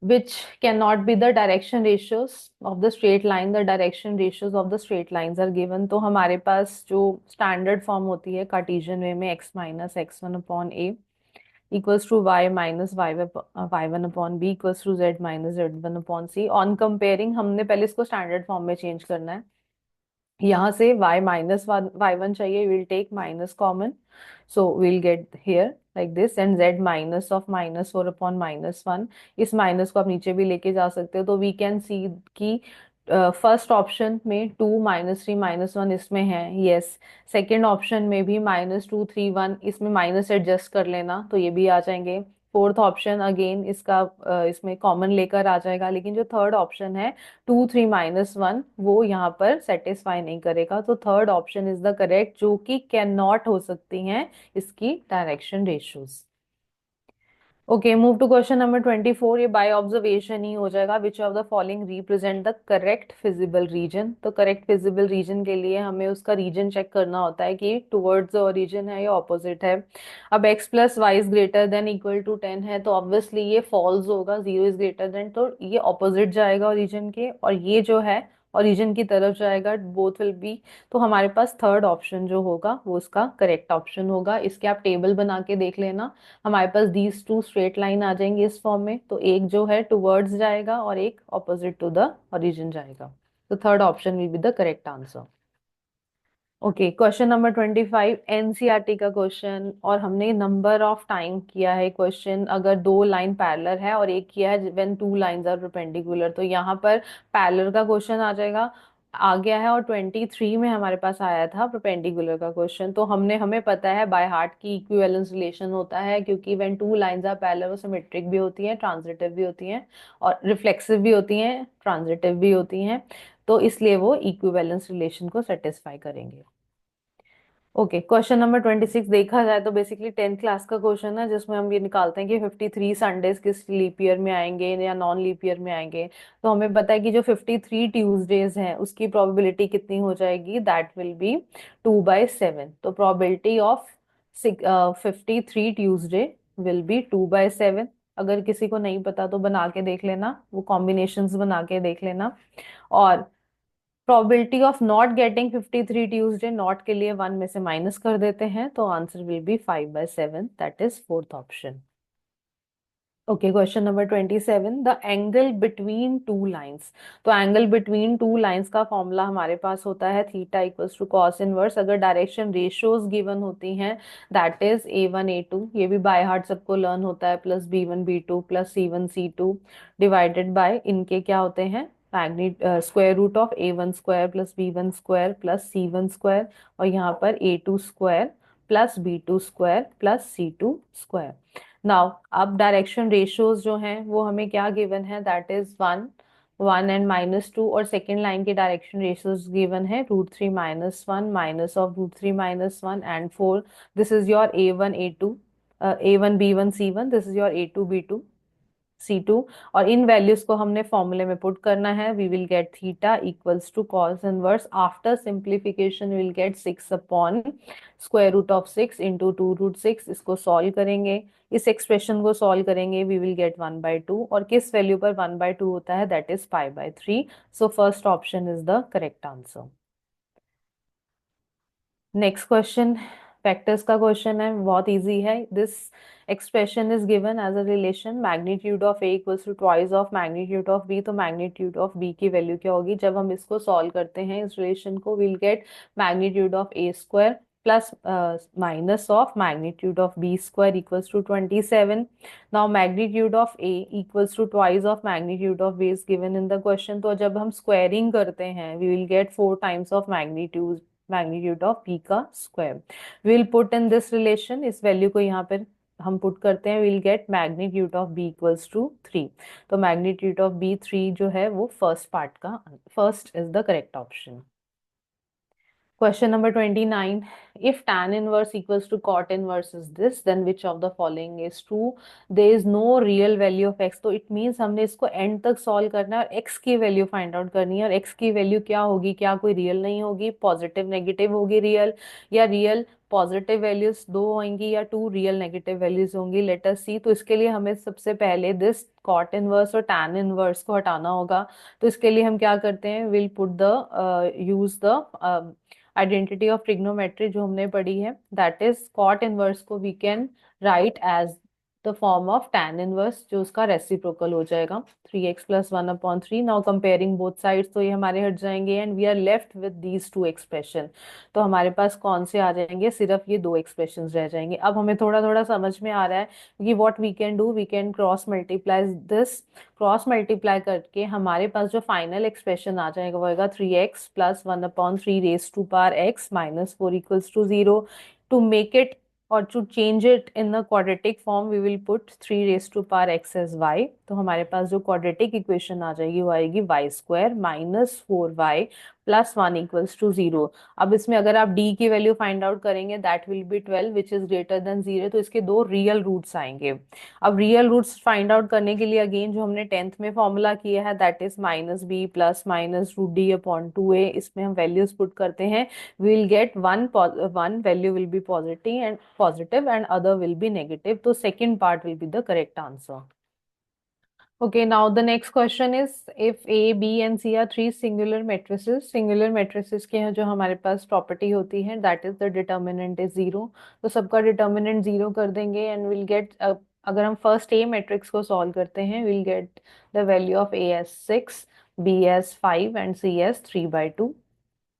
which cannot be the direction ratios of the straight line, the direction ratios of the straight lines are given। तो हमारे पास जो standard form होती है Cartesian way में x minus x one upon a equals to y minus y one upon b equals to z minus z one upon c. On comparing हमने पहले इसको स्टैंडर्ड फॉर्म में चेंज करना है। यहाँ से y माइनस वाई वन चाहिए, will take minus common, so will get here like this, and z minus of minus four upon minus one. इस माइनस को आप नीचे भी लेके जा सकते हो। तो वी कैन सी कि फर्स्ट ऑप्शन में two minus three minus one इसमें है, यस। सेकेंड ऑप्शन में भी माइनस टू थ्री वन, इसमें माइनस एडजस्ट कर लेना तो ये भी आ जाएंगे। फोर्थ ऑप्शन अगेन इसका इसमें कॉमन लेकर आ जाएगा, लेकिन जो थर्ड ऑप्शन है टू थ्री माइनस वन वो यहाँ पर सेटिस्फाई नहीं करेगा। तो third option is the correct, जो कि कैन नॉट हो सकती हैं इसकी direction ratios. Okay, move to question number 24। ये बाय ऑब्जर्वेशन ही हो जाएगा। Which of the following represent the correct feasible region. तो करेक्ट फिजिबल रीजन के लिए हमें उसका रीजन चेक करना होता है कि टुवर्ड्स द ओरिजिन है या ऑपोजिट है। अब x plus y is greater than equal to 10 है तो ऑब्वियसली ये फॉल्स होगा, 0 इज ग्रेटर देन, तो ये ऑपोजिट जाएगा ओरिजिन के, और ये जो है ओरिजिन की तरफ जाएगा, बोथ विल बी। तो हमारे पास थर्ड ऑप्शन जो होगा वो उसका करेक्ट ऑप्शन होगा। इसके आप टेबल बना के देख लेना। हमारे पास दीज टू स्ट्रेट लाइन आ जाएंगी इस फॉर्म में, तो एक जो है टुवर्ड्स जाएगा और एक ऑपोजिट टू द ओरिजिन जाएगा। तो third option will be the correct answer. Okay, question number 25 NCERT का क्वेश्चन, और हमने नंबर ऑफ टाइम किया है क्वेश्चन। अगर दो लाइन पैरेलल है और एक किया है when two lines are perpendicular, तो यहाँ पर पैरेलल का क्वेश्चन आ जाएगा, आ गया है। और 23 में हमारे पास आया था परपेंडिकुलर का क्वेश्चन। तो हमें पता है बाय हार्ट की इक्विवेलेंस रिलेशन होता है, क्योंकि when two lines are parallel वो सिमेट्रिक भी होती हैं, ट्रांजिटिव भी होती हैं, और रिफ्लेक्सिव भी होती हैं, ट्रांजिटिव भी होती हैं। तो इसलिए वो इक्विवेलेंस रिलेशन को सेटिस्फाई करेंगे। ओके, क्वेश्चन नंबर 26 देखा जाए तो बेसिकली 10th क्लास का क्वेश्चन है, जिसमें हम ये निकालते हैं कि 53 संडेज किस लीप ईयर में आएंगे या नॉन लीप ईयर में आएंगे। तो हमें पता है कि जो 53 ट्यूसडेज हैं उसकी प्रोबेबिलिटी कितनी हो जाएगी, दैट विल बी 2/7। तो probability of 53 Tuesday will be 2/7। अगर किसी को नहीं पता तो बना के देख लेना, वो कॉम्बिनेशंस बना के देख लेना। और probability of not getting 53 Tuesday, not के लिए वन में से माइनस कर देते हैं, तो answer will be 5/7, that is fourth option. Okay, question number 27 the angle between two lines. तो एंगल बिटवीन टू लाइंस का फॉर्मूला हमारे पास होता है theta equals to cos inverse. अगर डायरेक्शन रेशियोज गिवन होती हैं दैट इज a1 a2, ये भी बाय हार्ट सबको लर्न होता है, plus b1 b2 plus c1 c2 divided by इनके क्या होते हैं magnitude square root of a1 square plus b1 square plus c1 square, और यहाँ पर a2 square plus b2 square plus c2 square. Now अब डायरेक्शन रेशियोज जो हैं वो हमें क्या गिवन है, that is one, one and minus two, और सेकेंड लाइन के डायरेक्शन रेशियोज गिवन है √3 - 1 minus of √3 - 1 and 4। This is your a1 a2 a1 b1 c1, this is your a2 b2 C2। और इन वैल्यूज को हमने फॉर्मूले में put करना है। We will get theta equals to cos inverse, after simplification will get 6 upon square root of 6 into 2√6। इसको solve करेंगे, इस एक्सप्रेशन को सॉल्व करेंगे, वी विल गेट 1/2, और किस वैल्यू पर 1/2 होता है, that is 5/3। So first option is the correct answer. Next question factors का क्वेश्चन है, बहुत इजी है। This expression is given as a relation magnitude of A equals to twice of magnitude of b. तो magnitude of b की value क्या होगी, जब हम इसको सॉल्व करते हैं इस रिलेशन को, will get magnitude of A square plus minus of magnitude of b square equals to 27। Now magnitude of A equals to twice of magnitude of b is given in the question. तो जब हम squaring करते हैं we will get 4 times of magnitude of b का square. Will put in this relation, इस value को यहाँ पर हम पुट करते हैं, will get magnitude of b equals to 3। तो मैग्नीट्यूड ऑफ b 3 जो है वो फर्स्ट पार्ट का, first is the correct option. Question number 29. If tan inverse equals to cot inverse is this, then which of the following is true? There is no real value of x. तो it means हमने इसको end तक solve करना है और x की value find out करनी है, और x की value क्या होगी, क्या कोई real नहीं होगी, positive negative होगी real, या real पॉजिटिव वैल्यूज दो होंगी या टू रियल नेगेटिव वैल्यूज होंगी, लेट अस सी। तो इसके लिए हमें सबसे पहले दिस कॉट इनवर्स और टैन इनवर्स को हटाना होगा। तो इसके लिए हम क्या करते हैं, will put the use the identity of trigonometry जो हमने पढ़ी है, दैट इज कॉट इनवर्स को we can write as the form of tan inverse, जो उसका रेसिप्रोकल हो जाएगा 3x plus 1/3। Now comparing both sides, तो ये हमारे हट जाएंगे and we are left with these two expression. तो हमारे पास कौन से आ जाएंगे, सिर्फ ये दो एक्सप्रेशंस रह जाएंगे। अब हमें थोड़ा थोड़ा समझ में आ रहा है कि what we can do, we can cross multiply this. Cross multiply करके हमारे पास जो फाइनल एक्सप्रेशन आ जाएगा वो आएगा 3x plus 1/3 raise to power x minus 4 equals to 0। To make it और to change it in the quadratic form we will put 3 raise to power x as y। तो हमारे पास जो क्वाड्रेटिक इक्वेशन आ जाएगी वो आएगी y square minus 4y plus 1 equals to 0। अब इसमें अगर आप d की वैल्यू फाइंड आउट करेंगे that will be 12 which is greater than 0, तो इसके दो रियल रूट्स आएंगे। अब रियल रूट्स फाइंड आउट करने के लिए अगेन जो हमने 10th में फॉर्मूला किया है that is minus B plus minus root D upon 2a, इसमें हम वैल्यूज पुट करते हैं, we will get one value will be positive and other will be negative. तो second part will be the correct answer. Okay, now the next question is if A, B and C are three singular matrices, singular matrices के हैं जो हमारे पास property होती है that is the determinant is zero। तो सबका determinant zero कर देंगे and we'll get अगर हम first A matrix को solve करते हैं we'll get the value of A as 6, B as 5 and C as 3/2।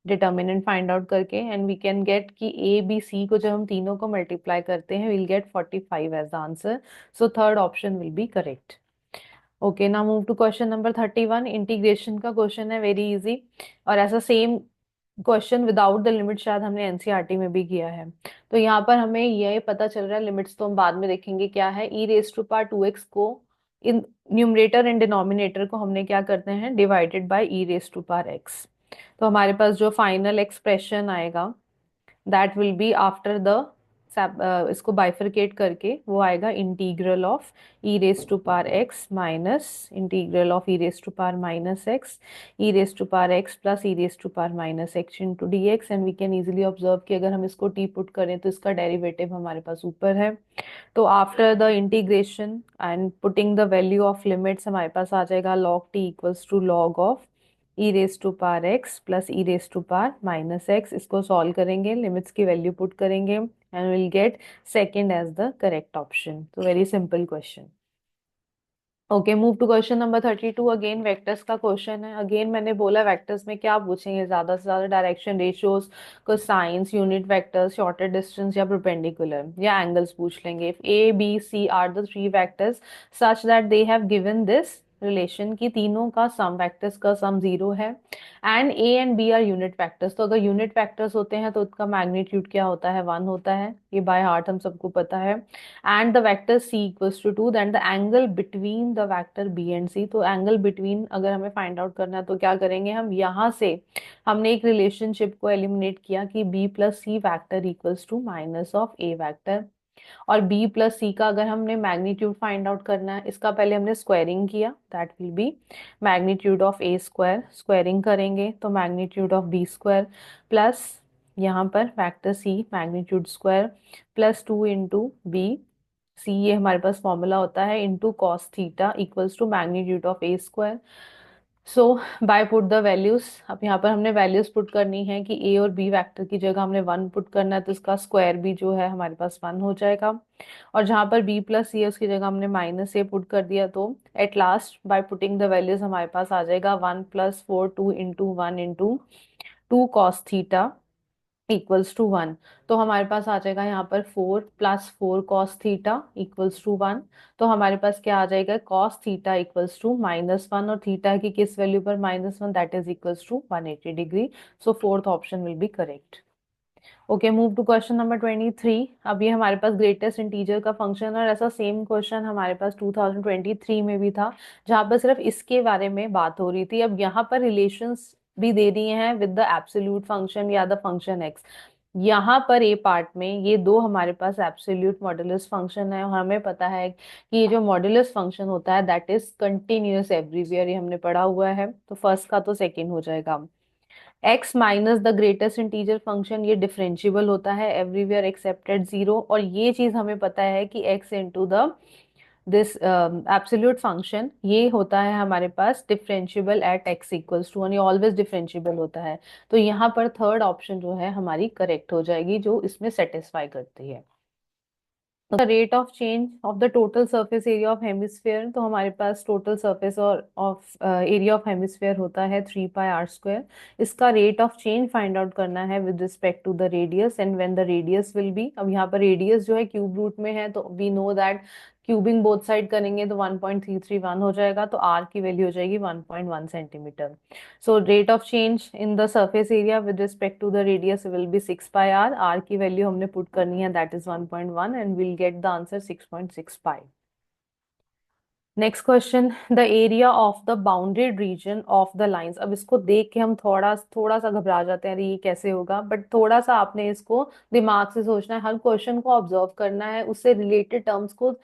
Determinant find out करके एंड वी कैन गेट कि ए बी सी को जब हम तीनों को मल्टीप्लाई करते हैं will get 45 as the answer. So third option will be correct. Okay, now move to question number 31। Integration का क्वेश्चन है, वेरी इजी, और ऐसा same question without the limit शायद हमने एनसीईआरटी में भी किया है। तो यहाँ पर हमें ये पता चल रहा है, लिमिट्स तो हम बाद में देखेंगे क्या है, E raise to power 2x को इन न्यूमरेटर एंड डिनोमिनेटर को हमने क्या करते हैं, divided by e raise to power x। तो हमारे पास जो फाइनल एक्सप्रेशन आएगा that will be after the इसको बाइफरकेट करके वो आएगा integral of E raise to power x minus integral of E raise to power minus x, e raise to power x plus E raise to power minus x into D x. And we can easily observe कि अगर हम इसको T put करें तो इसका derivative हमारे पास ऊपर है। तो after the integration and putting the value of limits हमारे पास आ जाएगा log t equals to log of E raise to power x plus E raise to power minus X. इसको सॉल्व करेंगे, लिमिट्स की वैल्यू पुट करेंगे and will get second as the correct option. तो very simple question. Okay, move to question number 32। Again vectors का question है। Again मैंने बोला vectors में क्या पूछेंगे, ज्यादा से ज्यादा direction ratios, cosines, unit vectors, shorter distance या परपेंडिकुलर या एंगल्स पूछ लेंगे। If A B C are the three vectors such that they have given this relation की तीनों का सम, वेक्टर्स का सम 0 है and A and B are unit vectors. तो अगर यूनिट वेक्टर्स होते हैं तो उसका मैग्नीट्यूड क्या होता है, 1 होता है, ये बाय हार्ट हम सबको पता है। and the vector c equals to 2, then the angle between the vector b and c। तो एंगल बिटवीन अगर हमें फाइंड आउट करना है तो क्या करेंगे, हम यहाँ से हमने एक रिलेशनशिप को एलिमिनेट किया कि b plus C vector equals to minus of a vector. और b प्लस सी का अगर हमने मैग्नीट्यूड फाइंड आउट करना है, इसका पहले हमने स्क्वायरिंग किया, that will be magnitude of a square, squaring करेंगे तो magnitude of b square plus यहाँ पर factor c magnitude square plus 2 into B C, ये हमारे पास फॉर्मूला होता है, into cos theta equals to magnitude of A square. So by put the values, अब यहाँ पर हमने वैल्यूज पुट करनी है कि ए और बी वेक्टर की जगह हमने 1 पुट करना है, तो इसका स्क्वायर भी जो है हमारे पास 1 हो जाएगा। और जहाँ पर बी प्लस सी है उसकी जगह हमने माइनस ए पुट कर दिया, तो at last by putting the values हमारे पास आ जाएगा 1 plus 4 2 into 1 into 2 cos theta equals to 1। तो हमारे पास आ जाएगा यहाँ पर 4 plus 4 cos theta equals to 1। तो हमारे पास क्या आ जाएगा, कॉस थीटा इक्वल्स टू -1, और थीटा की किस वैल्यू पर -1, that is equals to 180 degree. So fourth option will be correct. Okay, move to question number 23। अब ये हमारे पास ग्रेटेस्ट इंटीजर का फंक्शन, और ऐसा सेम क्वेश्चन हमारे पास 2023 में भी था जहाँ पर सिर्फ इसके बारे में बात हो रही थी। अब यहाँ पर रिलेशंस भी दे दिए हैं विद द एब्सोल्यूट फंक्शन या द फंक्शन एक्स। यहाँ पर ए पार्ट में ये दो हमारे पास एब्सोल्यूट मॉड्यूलस फंक्शन है, और हमें पता है कि ये जो मॉड्यूलस फंक्शन होता है दैट इज कंटिन्यूअस एवरीवेयर, ये हमने पढ़ा हुआ है। तो फर्स्ट का तो सेकंड हो जाएगा। X minus the greatest integer function, ये डिफरेंशिएबल होता है एवरीवेयर एक्सेप्टेड जीरो, और ये चीज हमें पता है कि X into the this absolute function ये होता है हमारे पास differentiable at x equals to 1, ये ऑलवेज डिफरेंशिएबल होता है। तो यहाँ पर थर्ड ऑप्शन जो है हमारी करेक्ट हो जाएगी, जो इसमें सेटिस्फाई करती है। The rate of change of the total surface area of hemisphere, तो हमारे पास टोटल सरफेस और ऑफ एरिया ऑफ हेमिस्फेयर होता है 3 πr²। इसका rate of change find out करना है with respect to the radius and when the radius will be. अब यहाँ पर रेडियस जो है क्यूब रूट में है, तो we know that cubing both side करेंगे तो 1.331 हो जाएगा, तो आर की वैल्यू हो जाएगी 1.1 centimetre. So rate of change in the surface area with respect to the radius will be 6 πr। R की वैल्यू हमने पुट करनी है, that is 1.1, and we'll get the answer 6.6 pi। Next question, the area of the bounded reason of the lines. अब इसको देख के हम थोड़ा थोड़ा सा घबरा जाते हैं, अरे ये कैसे होगा, बट थोड़ा सा आपने इसको दिमाग से सोचना है, हर क्वेश्चन को ऑब्जर्व करना है, उससे रिलेटेड टर्म्स को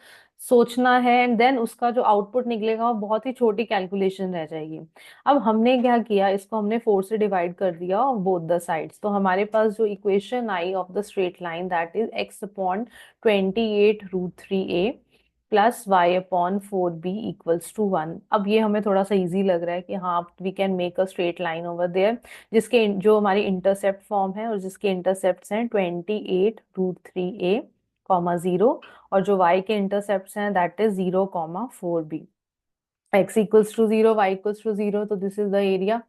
सोचना है, एंड देन उसका जो आउटपुट निकलेगा वो बहुत ही छोटी कैलकुलेशन रह जाएगी। अब हमने क्या किया, इसको हमने 4 से डिवाइड कर दिया ऑफ बोथ द साइड्स, तो हमारे पास जो इक्वेशन आई of the straight line that is x upon 28√3a plus y upon 4b equals to 1। अब ये हमें थोड़ा सा इजी लग रहा है कि हाँ we can make a straight line over there, जिसके जो हमारी इंटरसेप्ट फॉर्म है और जिसके इंटरसेप्ट हैं 28√3a कॉमा 0, और जो y के इंटरसेप्ट हैं that is 0 comma 4b। x equals to 0, y equals to 0, तो this is the area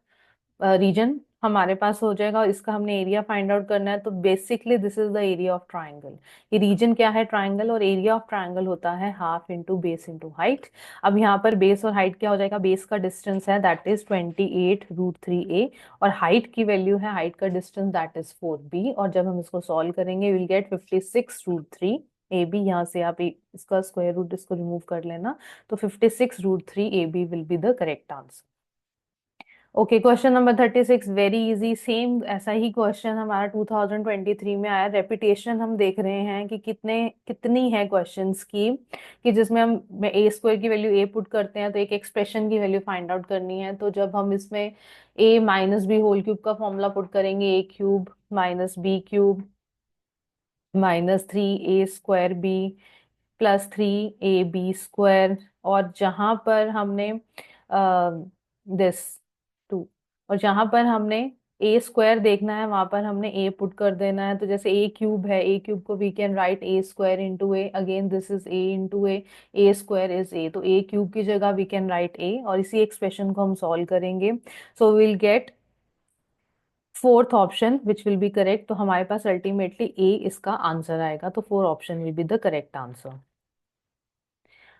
region हमारे पास हो जाएगा, और इसका हमने एरिया फाइंड आउट करना है। तो basically this is the area of triangle. ये रीजन क्या है, ट्राइंगल, और एरिया ऑफ ट्राइंगल होता है half into base into height. अब यहाँ पर बेस और हाइट क्या हो जाएगा, बेस का डिस्टेंस है दैट इज 28√3a, और हाइट की वैल्यू है, हाइट का डिस्टेंस दैट इज 4b, और जब हम इसको सॉल्व करेंगे विल गेट 56√3ab। यहाँ से आप इसका स्क्वायर रूट इसको रिमूव कर लेना, तो 56√3ab will be the correct answer. Okay, question number 36 very easy, same ऐसा ही क्वेश्चन हमारा 2023 में आया। रेपिटेशन हम देख रहे हैं कि कितनी है क्वेश्चंस की, कि जिसमें हम ए स्क्वायर की वैल्यू ए पुट करते हैं तो एक एक्सप्रेशन की वैल्यू फाइंड आउट करनी है। तो जब हम इसमें A minus B whole cube का फॉर्मूला पुट करेंगे, A cube minus B cube minus 3a² B plus 3ab², और जहां पर हमने दिस 2, और जहां पर हमने ए स्क्वायर देखना है वहां पर हमने ए पुट कर देना है। तो जैसे ए क्यूब है, ए क्यूब को we can write A square into A, again this is A into A square is A, तो ए क्यूब की जगह वी कैन राइट ए, और इसी एक्सप्रेशन को हम सॉल्व करेंगे। सो will get fourth option which will be correct. तो हमारे पास अल्टीमेटली ए इसका आंसर आएगा, तो 4 option will be the correct answer.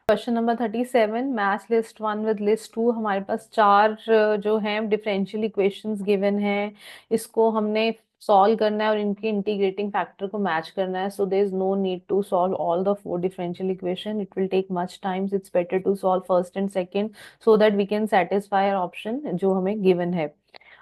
Question number 37, match list 1 with list 2। हमारे पास चार जो हैं डिफरेंशियल इक्वेशंस गिवन हैं, इसको हमने सॉल्व करना है और इनके इंटीग्रेटिंग फैक्टर को मैच करना है। So there is no need to solve all the 4 differential equation, it will take much time, it's better to solve first and second so that we can satisfy our option जो हमें given है।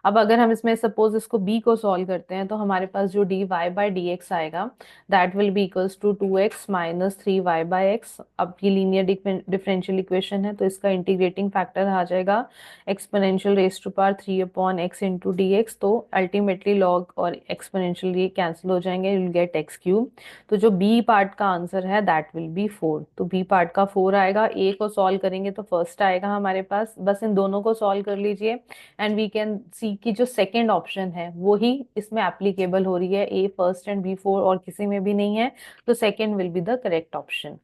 अब अगर हम इसमें suppose इसको b को solve करते हैं, तो हमारे पास जो dy/dx आएगा that will be equals to 2x minus 3y/x। अब ये लीनियर डिफरेंशियल इक्वेशन है, तो इसका इंटीग्रेटिंग फैक्टर आ जाएगा exponential raise to power 3/x into dx। तो अल्टीमेटली लॉग और एक्सपोनेंशियल ये कैंसिल हो जाएंगे, विल गेट x³। तो जो b पार्ट का आंसर है दैट विल बी 4, तो b पार्ट का 4 आएगा। a को सॉल्व करेंगे तो फर्स्ट आएगा हमारे पास, बस इन दोनों को सॉल्व कर लीजिए एंड वी कैन सी की जो सेकेंड ऑप्शन है वो ही इसमें एप्लीकेबल हो रही है, ए फर्स्ट एंड बी 4 और किसी में भी नहीं है, तो second will be the correct option.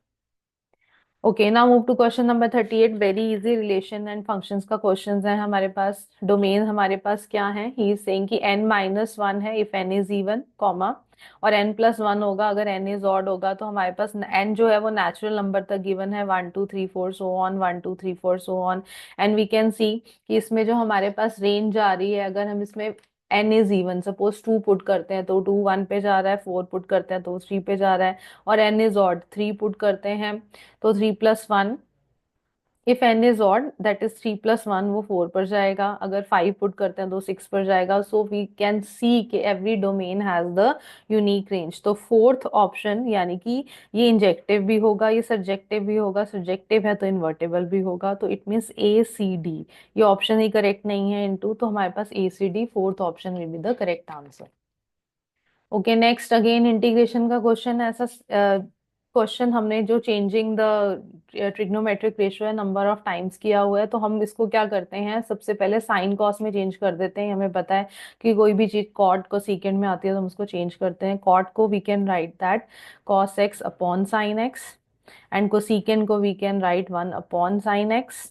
Okay, now move to question number 38, very easy relation and functions का क्वेश्चंस है हमारे पास। डोमेन हमारे पास क्या है, ही इज सेइंग कि n-1 है if n is even, comma, और n+1 होगा अगर n इज ऑड होगा। तो हमारे पास n जो है वो नेचुरल नंबर तक गिवन है, 1 2 3 4 so on, 1 2 3 4 so on, and we can see कि इसमें जो हमारे पास रेंज आ रही है, अगर हम इसमें n is even suppose 2 put करते हैं तो 2 1 पे जा रहा है, 4 पुट करते हैं तो 3 पे जा रहा है, और n इज ऑड 3 पुट करते हैं तो 3+1 if N is odd that is 3 + 1 वो 4 पर जाएगा, अगर 5 पुट करते हैं तो 6 पर जाएगा. सो वी कैन सी कि every domain has the unique range. तो फोर्थ ऑप्शन यानी कि ये इंजेक्टिव भी होगा, ये सब्जेक्टिव भी होगा, सब्जेक्टिव है तो इन्वर्टेबल भी होगा. तो it means A C D, ये ऑप्शन ही करेक्ट नहीं है इनटू, तो हमारे पास ACD fourth option will be the correct answer. Okay next again integration का क्वेश्चन है. ऐसा क्वेश्चन हमने जो चेंजिंग द ट्रिग्नोमेट्रिक रेशियो है नंबर ऑफ टाइम्स किया हुआ है, तो हम इसको क्या करते हैं, सबसे पहले साइन कॉस में चेंज कर देते हैं. हमें पता है कि कोई भी चीज कॉट को सीकेंड में आती है तो हम उसको चेंज करते हैं. कॉट को we can write that cos x upon sine x, and को सीकेंड को we can write 1/sin x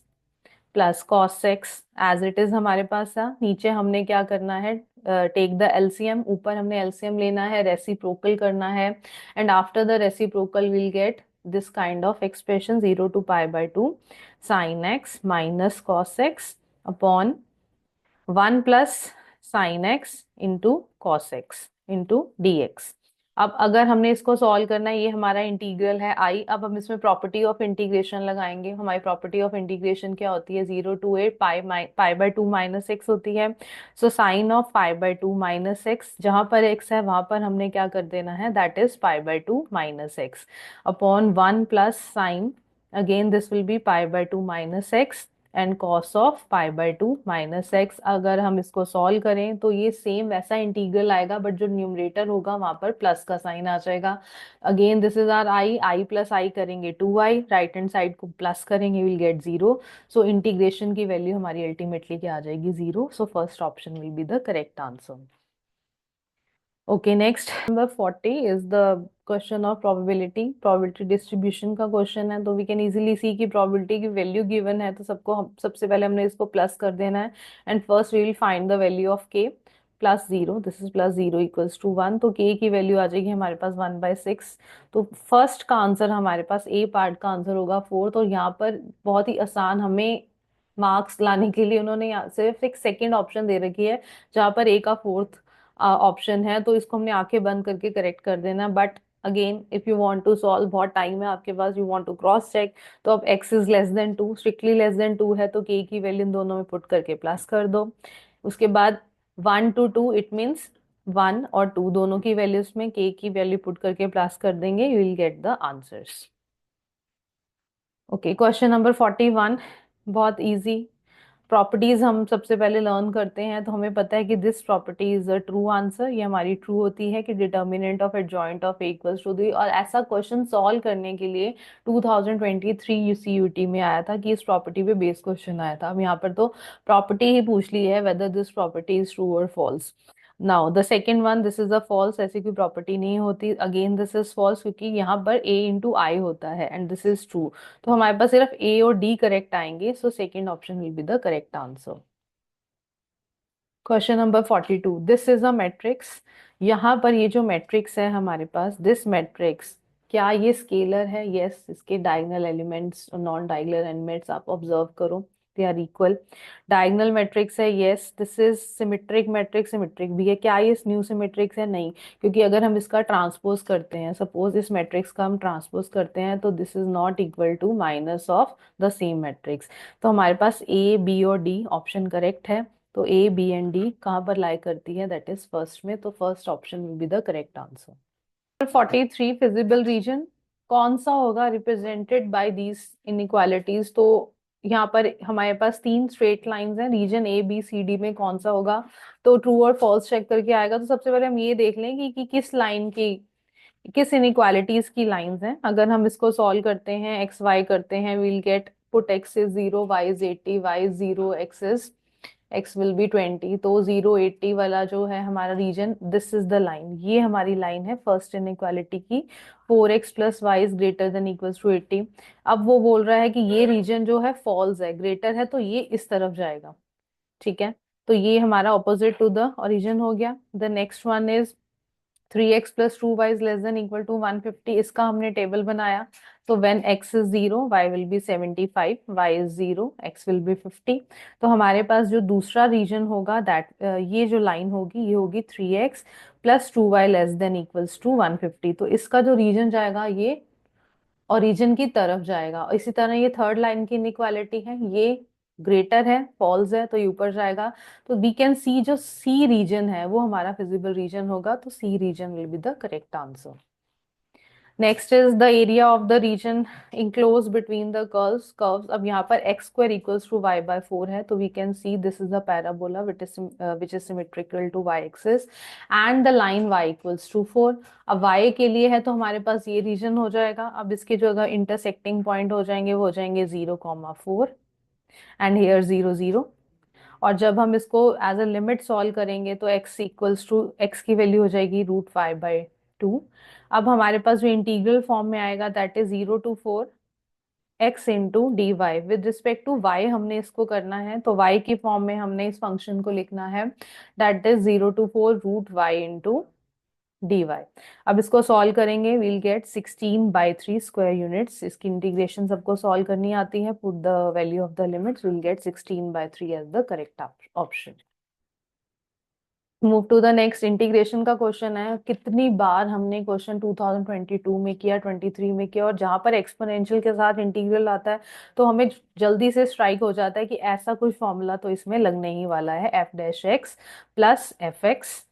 plus cos x as it is हमारे पास था. नीचे हमने क्या करना है, टेक द एलसीएम, ऊपर हमने एलसीएम लेना है, रेसिप्रोकल करना है, and after the reciprocal will get this kind of expression 0 to π/2 sine X minus cos x upon 1 + sin x into cos X into dx. अब अगर हमने इसको सॉल्व करना है, ये हमारा इंटीग्रल है आई. अब हम इसमें प्रॉपर्टी ऑफ इंटीग्रेशन लगाएंगे. हमारी प्रॉपर्टी ऑफ इंटीग्रेशन क्या होती है, 0 to π/2 - x होती है. सो साइन ऑफ π/2 - x, जहां पर x है वहां पर हमने क्या कर देना है, that is π/2 - x upon 1 + sin, again this will be π/2 - x and cos of π/2 - x. अगर हम इसको सॉल्व करें तो ये सेम वैसा इंटीग्रल आएगा, बट जो न्यूमरेटर होगा वहां पर प्लस का साइन आ जाएगा. Again this is our I, I plus I करेंगे 2i, राइट हैंड साइड को प्लस करेंगे विल गेट 0. सो इंटीग्रेशन की वैल्यू हमारी अल्टीमेटली क्या आ जाएगी, 0. So first option will be the correct answer. Okay next number 40 is the question of probability distribution का question है. तो वी कैन इजीली सी कि प्रोबेबिलिटी की वैल्यू गिवन है, तो सबको हम सबसे पहले हमने इसको प्लस कर देना है. And first we will find the value of k +0, this is +0 = 1. तो k की वैल्यू आ जाएगी हमारे पास 1/6. तो फर्स्ट का आंसर हमारे पास ए पार्ट का आंसर होगा 4. तो यहाँ पर बहुत ही आसान हमें मार्क्स लाने के लिए उन्होंने सिर्फ एक सेकेंड ऑप्शन दे रखी है जहां पर ए का फोर्थ ऑप्शन है, तो इसको हमने आंखें बंद करके करेक्ट कर देना. But again if you want to solve, बहुत टाइम है आपके पास, you want to cross check, तो अब x इज <2, स्ट्रिक्टली <2 है तो k की वैल्यू इन दोनों में पुट करके प्लस कर दो. उसके बाद 1 to 2 इट मीन्स 1 और 2 दोनों की वैल्यूज में k की वैल्यू पुट करके प्लस कर देंगे, you will get the answers. Okay question number 41 बहुत इजी. प्रॉपर्टीज हम सबसे पहले लर्न करते हैं. तो हमें पता है कि this property is a true answer, ये हमारी ट्रू होती है कि determinant of adjoint of A equals to 3. और ऐसा क्वेश्चन सॉल्व करने के लिए 2023 यूसीयूटी में आया था कि इस प्रॉपर्टी पे बेस क्वेश्चन आया था. अब यहाँ पर तो प्रॉपर्टी ही पूछ ली है, whether this property is true और false. Now the second one, this is a false, ऐसी कोई प्रॉपर्टी नहीं होती. अगेन दिस इज फॉल्स क्योंकि यहाँ पर a × I होता है, एंड दिस इज ट्रू. तो हमारे पास सिर्फ ए और डी करेक्ट आएंगे. सो second option will be the correct answer. Question number 42, this is a matrix. यहाँ पर ये जो मैट्रिक्स है हमारे पास, दिस मैट्रिक्स, क्या ये स्केलर है? यस, इसके डायगोनल एलिमेंट्स और नॉन डायगोनल एलिमेंट्स आप ऑब्जर्व करो, they are equal. Diagonal matrix है, yes. This is symmetric matrix, symmetric भी है. क्या ये न्यू सिमेट्रिक्स है? नहीं, क्योंकि अगर हम इसका ट्रांसपोज करते हैं, सपोज इस मैट्रिक्स का हम ट्रांसपोज करते हैं, तो this is not equal to minus of the same matrix. तो हमारे पास ए बी और डी ऑप्शन करेक्ट है. तो ए बी एंड डी कहाँ पर लाई करती है, दैट इज फर्स्ट में. तो first option will be the correct answer. 43 feasible region कौन सा होगा रिप्रेजेंटेड बाय दीज इनइक्वालिटीज. तो यहाँ पर हमारे पास 3 स्ट्रेट लाइंस हैं, region A B C D में कौन सा होगा. तो ट्रू और फॉल्स चेक करके आएगा. तो सबसे पहले हम ये देख लें कि किस लाइन की, किस इनइक्वालिटीज की लाइंस हैं. अगर हम इसको सॉल्व करते हैं, एक्स वाई करते हैं, will get put x is 0, y is 80, y is 0, x will be 20. तो 0 80 वाला जो है हमारा रीजन, दिस इज द लाइन, ये हमारी लाइन है फर्स्ट इनइक्वालिटी की. 4x + y is greater than equals to 80. अब वो बोल रहा है कि ये रीजन जो है फॉल्स है, ग्रेटर है, तो ये इस तरफ जाएगा. ठीक है, तो ये हमारा ऑपोजिट टू द ओरिजिन हो गया. The next one is 3x + 2y is less than equal to 150. इसका हमने टेबल बनाया. तो when x is 0, y will be 75, y is 0, x will be 50. तो हमारे पास जो दूसरा रीजन होगा, दैट ये जो लाइन होगी ये होगी 3x + 2y less than equals to 150. तो इसका जो रीजन जाएगा ये ओरिजिन की तरफ जाएगा। और इसी तरह ये थर्ड लाइन की इनइक्वालिटी है, ये ग्रेटर है, फॉल्स है, तो ये ऊपर जाएगा। तो वी कैन सी जो सी रीजन है वो हमारा फिजिबल रीजन होगा, तो C region will be the correct answer. Next is the area of the region enclose between the curves. अब यहाँ पर X square equals to Y by 4 है, तो we can see this is the parabola which is symmetrical to Y axis and the line Y equals to 4। अब Y के लिए है तो हमारे पास ये रीजन हो जाएगा। अब इसके जो अगर इंटरसेक्टिंग पॉइंट हो जाएंगे वो हो जाएंगे 0,4 एंड हेयर 0, 0। और जब हम इसको एज अ लिमिट सॉल्व करेंगे तो x इक्वल्स टू एक्स की वैल्यू हो जाएगी √5/2। अब हमारे पास जो इंटीग्रल फॉर्म में आएगा that is 0 to 4 x into d y. With respect to y हमने इसको करना है, तो y की फॉर्म में हमने इस फंक्शन को लिखना है that is 0 to 4 √y into d y. अब इसको सॉल्व करेंगे, वील गेट 16/3 स्क्वायर यूनिट्स। इसकी इंटीग्रेशन सबको सॉल्व करनी आती है। Put the value of the limits, will get 16/3 as the correct option. Move to the next. Integration का question है। कितनी बार हमने क्वेश्चन 2022 में किया, 23 में किया, और जहां पर एक्सपोनेंशियल के साथ इंटीग्रल आता है तो हमें जल्दी से स्ट्राइक हो जाता है कि ऐसा कुछ फॉर्मूला तो इसमें लगने ही वाला है, F dash X plus F X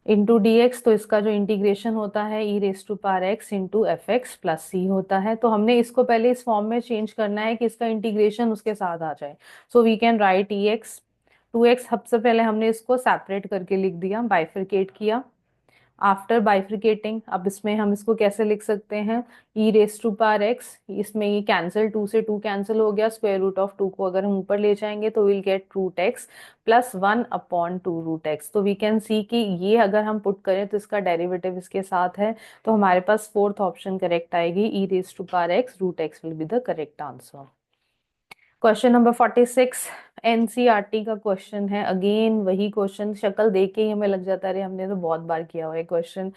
into D X. तो इसका जो इंटीग्रेशन होता है E raise to power X into F X plus C होता है। तो हमने इसको पहले इस फॉर्म में चेंज करना है कि इसका इंटीग्रेशन उसके साथ आ जाए। So we can write e x 2x। सबसे पहले हमने इसको सेपरेट करके लिख दिया, बाइफरकेट किया। आफ्टर बाइफरकेटिंग अब इसमें हम इसको कैसे लिख सकते हैं, ई रेस टू पावर एक्स, इसमें ये कैंसिल, 2 से 2 कैंसिल हो गया, स्क्वायर रूट ऑफ 2 को अगर हम ऊपर ले जाएंगे तो will get root x plus 1/2 √x। तो वी कैन सी कि ये अगर हम पुट करें तो इसका डेरिवेटिव इसके साथ है, तो हमारे पास फोर्थ ऑप्शन करेक्ट आएगी, E raise to power X √x will be the correct answer. Question number 46 NCERT का क्वेश्चन है। अगेन वही क्वेश्चन, शक्ल देख के ही हमें लग जाता है हमने तो बहुत बार किया हुआ है क्वेश्चन।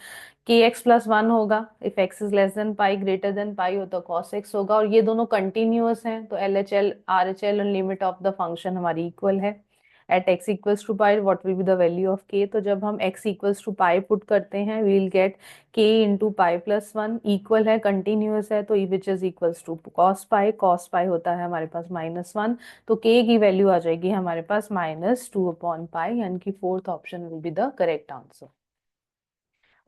के एक्स प्लस 1 होगा if X is less than pi, greater than pi हो तो कॉस एक्स होगा, और ये दोनों कंटिन्यूअस हैं तो L H L R H L limit of the function हमारी इक्वल है। At x equals to pi what will be the value of k. तो जब हम x equals to pi put करते हैं will get k into pi plus 1, equal है, continuous है, तो which is equals to cos pi. Cos pi होता है हमारे पास -1, तो के की वैल्यू आ जाएगी हमारे पास -2/पाई, यानी कि fourth option will be the correct answer.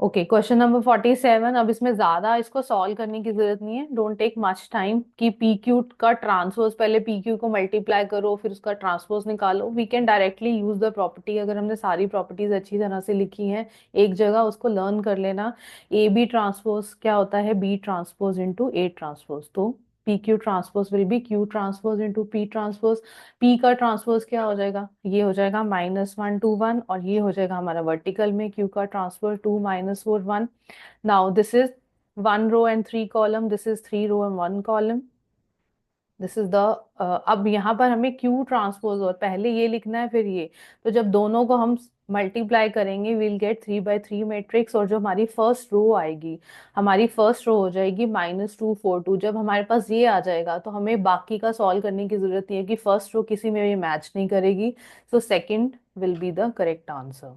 Okay, question number 47। अब इसमें ज्यादा इसको सॉल्व करने की जरूरत नहीं है, डोंट टेक मच टाइम कि पी क्यू का ट्रांसपोज, पहले पी क्यू को मल्टीप्लाई करो फिर उसका ट्रांसपोज निकालो। We can directly use the property, अगर हमने सारी प्रॉपर्टीज अच्छी तरह से लिखी हैं एक जगह, उसको लर्न कर लेना। ए बी ट्रांसपोज क्या होता है, B transpose into A transpose. तो P Q transpose will be Q transpose into P transpose. P का ट्रांसपोज क्या हो जाएगा, ये हो जाएगा -1 to 1, और ये हो जाएगा हमारा वर्टिकल में क्यू का transpose 2 - 4 1। Now this is 1 row and 3 column, this is 3 row and 1 column, this is the. अब यहाँ पर हमें क्यू ट्रांसपोज और पहले ये लिखना है फिर ये, तो जब दोनों को हम मल्टीप्लाई करेंगे विल गेट 3/3 मैट्रिक्स, और जो हमारी फर्स्ट रो आएगी, हमारी फर्स्ट रो हो जाएगी -2 4 2। जब हमारे पास ये आ जाएगा तो हमें बाकी का सॉल्व करने की जरूरत नहीं है कि फर्स्ट रो किसी में भी मैच नहीं करेगी, so second will be the correct answer.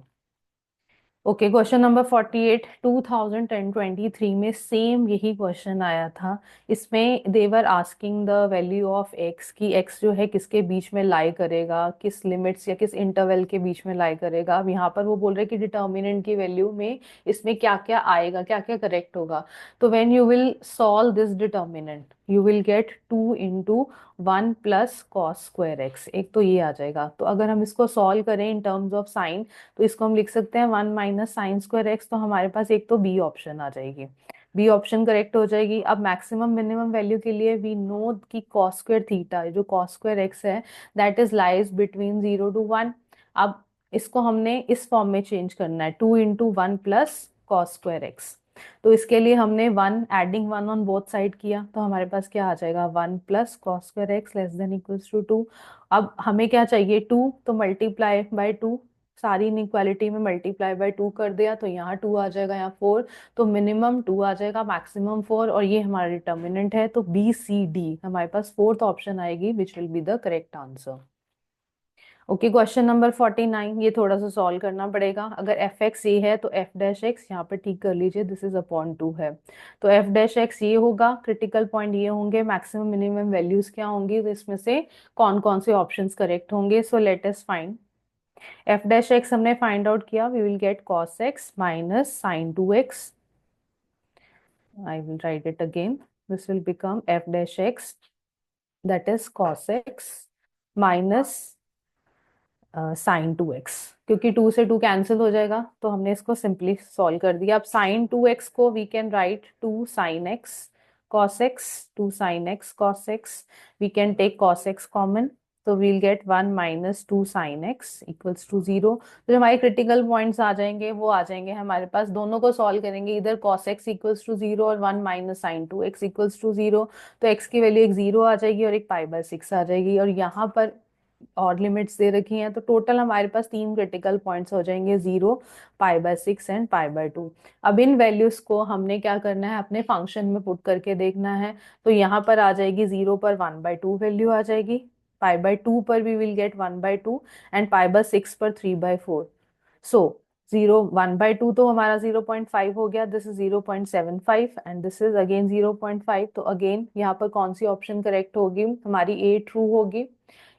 Okay, question number 48 2023 में सेम यही क्वेश्चन आया था। इसमें they're asking the value of X, की एक्स जो है किसके बीच में लाई करेगा, किस लिमिट्स या किस इंटरवल के बीच में लाई करेगा। अब यहाँ पर वो बोल रहे हैं कि डिटर्मिनेंट की वैल्यू में इसमें क्या क्या आएगा, क्या क्या करेक्ट होगा। तो when you will solve this determinant you will get 2 × 1 plus cos square x, एक तो ये आ जाएगा। तो अगर हम इसको सॉल्व करें इन टर्म्स ऑफ साइन तो इसको हम लिख सकते हैं 1 - sin² x। तो हमारे पास एक तो बी ऑप्शन आ जाएगी, बी ऑप्शन करेक्ट हो जाएगी। अब मैक्सिमम मिनिमम वैल्यू के लिए वी नो कि कॉस स्क्वायर थीटा, जो कॉस स्क्वायर एक्स है that is lies between 0 to 1। अब इसको हमने इस फॉर्म में चेंज करना है, 2 × 1 प्लस कॉस स्क्वायर एक्स। तो इसके लिए हमने एडिंग 1 ऑन बोथ साइड किया, तो हमारे पास क्या आ जाएगा 1 plus cos square x less than equals to 2। अब हमें क्या चाहिए 2, तो मल्टीप्लाई बाय 2, सारी इनइक्वालिटी में मल्टीप्लाई बाय 2 कर दिया, तो यहाँ 2 आ जाएगा, यहाँ 4, तो मिनिमम 2 आ जाएगा, मैक्सिमम 4, और ये हमारा डिटर्मिनेंट है। तो बी सी डी हमारे पास फोर्थ ऑप्शन आएगी which will be the correct answer. Okay, question number 49, ये थोड़ा सा सॉल्व करना पड़ेगा। अगर एफ एक्स ये है तो एफ डैश एक्स यहाँ पर ठीक कर लीजिए, दिस इज अपॉन 2 है। तो एफ डैश एक्स ये होगा, क्रिटिकल पॉइंट ये होंगे, मैक्सिमम मिनिमम वैल्यूज क्या होंगी, तो इसमें से कौन कौन से ऑप्शंस करेक्ट होंगे। So let us find f dash x. हमने फाइंड आउट किया, we will get cos x minus sine 2x। I will write it again. This will become f dash x, that is cos x minus sine 2x। क्योंकि 2 से 2 cancel हो जाएगा तो हमने इसको simply solve कर दिया। अब साइन 2x को we can write 2 sin x cos x, 2 sin x cos x, we can take cos x common, तो will get 1 minus 2 sin x equals to 0। तो जो हमारे क्रिटिकल पॉइंट्स आ जाएंगे वो आ जाएंगे हमारे पास, दोनों को सॉल्व करेंगे, इधर cos x इक्वल्स टू 0 और 1 minus sine 2x equals to 0। तो x की वैल्यू एक 0 आ जाएगी और एक π/6 आ जाएगी, और यहाँ पर और लिमिट्स दे रखी हैं, तो टोटल हमारे पास 3 क्रिटिकल पॉइंट्स हो जाएंगे, 0, π/6 एंड π/2। अब इन वैल्यूज को हमने क्या करना है, अपने फंक्शन में पुट करके देखना है। तो यहाँ पर आ जाएगी 0 पर 1/2 वैल्यू आ जाएगी, π/2 पर वी विल गेट 1/2 एंड π/6 पर 3/4। सो 1/2 तो हमारा 0.5 हो गया, this is 0.75 and this is again 0.5। तो अगेन यहाँ पर कौन सी ऑप्शन करेक्ट होगी हमारी, ए ट्रू होगी।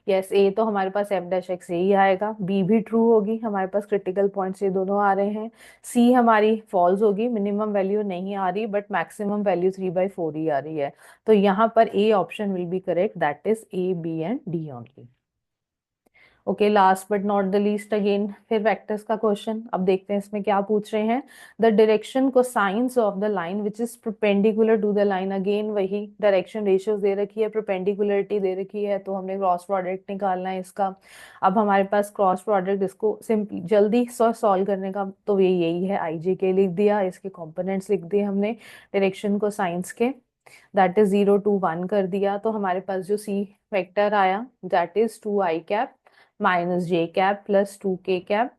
यस, ए तो हमारे पास एफ डैश एक्स यही आएगा, बी भी ट्रू होगी, हमारे पास क्रिटिकल पॉइंट्स ये दोनों आ रहे हैं। सी हमारी फॉल्स होगी, मिनिमम वैल्यू नहीं आ रही बट मैक्सिमम वैल्यू 3/4 ही आ रही है। तो यहाँ पर A option will be correct, that is A, B and D only. Okay, last but not the least again फिर वेक्टर्स का क्वेश्चन। अब देखते हैं इसमें क्या पूछ रहे हैं। The direction cosines of the line which is perpendicular to the line, again वही डायरेक्शन रेशियोज दे रखी है, परपेंडिकुलरिटी दे रखी है, तो हमने क्रॉस प्रोडक्ट निकालना है इसका। अब हमारे पास क्रॉस प्रोडक्ट, इसको सिंपली जल्दी सॉल्व करने का तो ये यही है, आई जे के लिख दिया, इसके कॉम्पोनेंट्स लिख दिए हमने डायरेक्शन कोसाइंस के, दैट इज 0 to 1 कर दिया। तो हमारे पास जो सी वेक्टर आया that is 2i cap minus J cap plus 2k cap.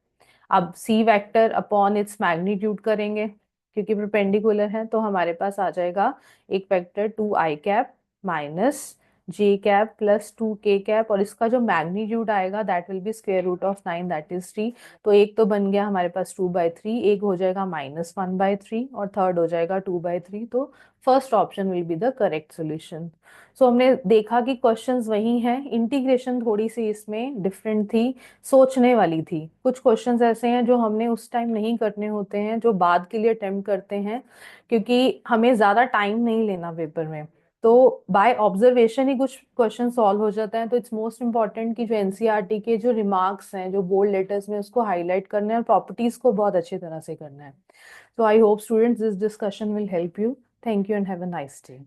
अब C vector upon its magnitude करेंगे क्योंकि परपेंडिकुलर है, तो हमारे पास आ जाएगा एक vector 2i cap minus J cap plus 2k cap, और इसका जो मैग्नीट्यूड आएगा that will be square root of 9, that is 3। तो एक तो बन गया हमारे पास 2/3, एक हो जाएगा -1/3 और थर्ड हो जाएगा 2/3। तो first option will be the correct solution. So हमने देखा कि क्वेश्चंस वही हैं, इंटीग्रेशन थोड़ी सी इसमें डिफरेंट थी, सोचने वाली थी। कुछ क्वेश्चंस ऐसे हैं जो हमने उस टाइम नहीं करने होते हैं, जो बाद के लिए अटेम्प्ट करते हैं, क्योंकि हमें ज्यादा टाइम नहीं लेना पेपर में, तो बाय ऑब्जर्वेशन ही कुछ क्वेश्चन सॉल्व हो जाता है। तो इट्स मोस्ट इंपॉर्टेंट कि जो एनसीईआरटी के जो रिमार्क्स हैं, जो बोल्ड लेटर्स में, उसको हाईलाइट करना है और प्रॉपर्टीज को बहुत अच्छी तरह से करना है। So I hope students this discussion will help you. Thank you and have a nice day.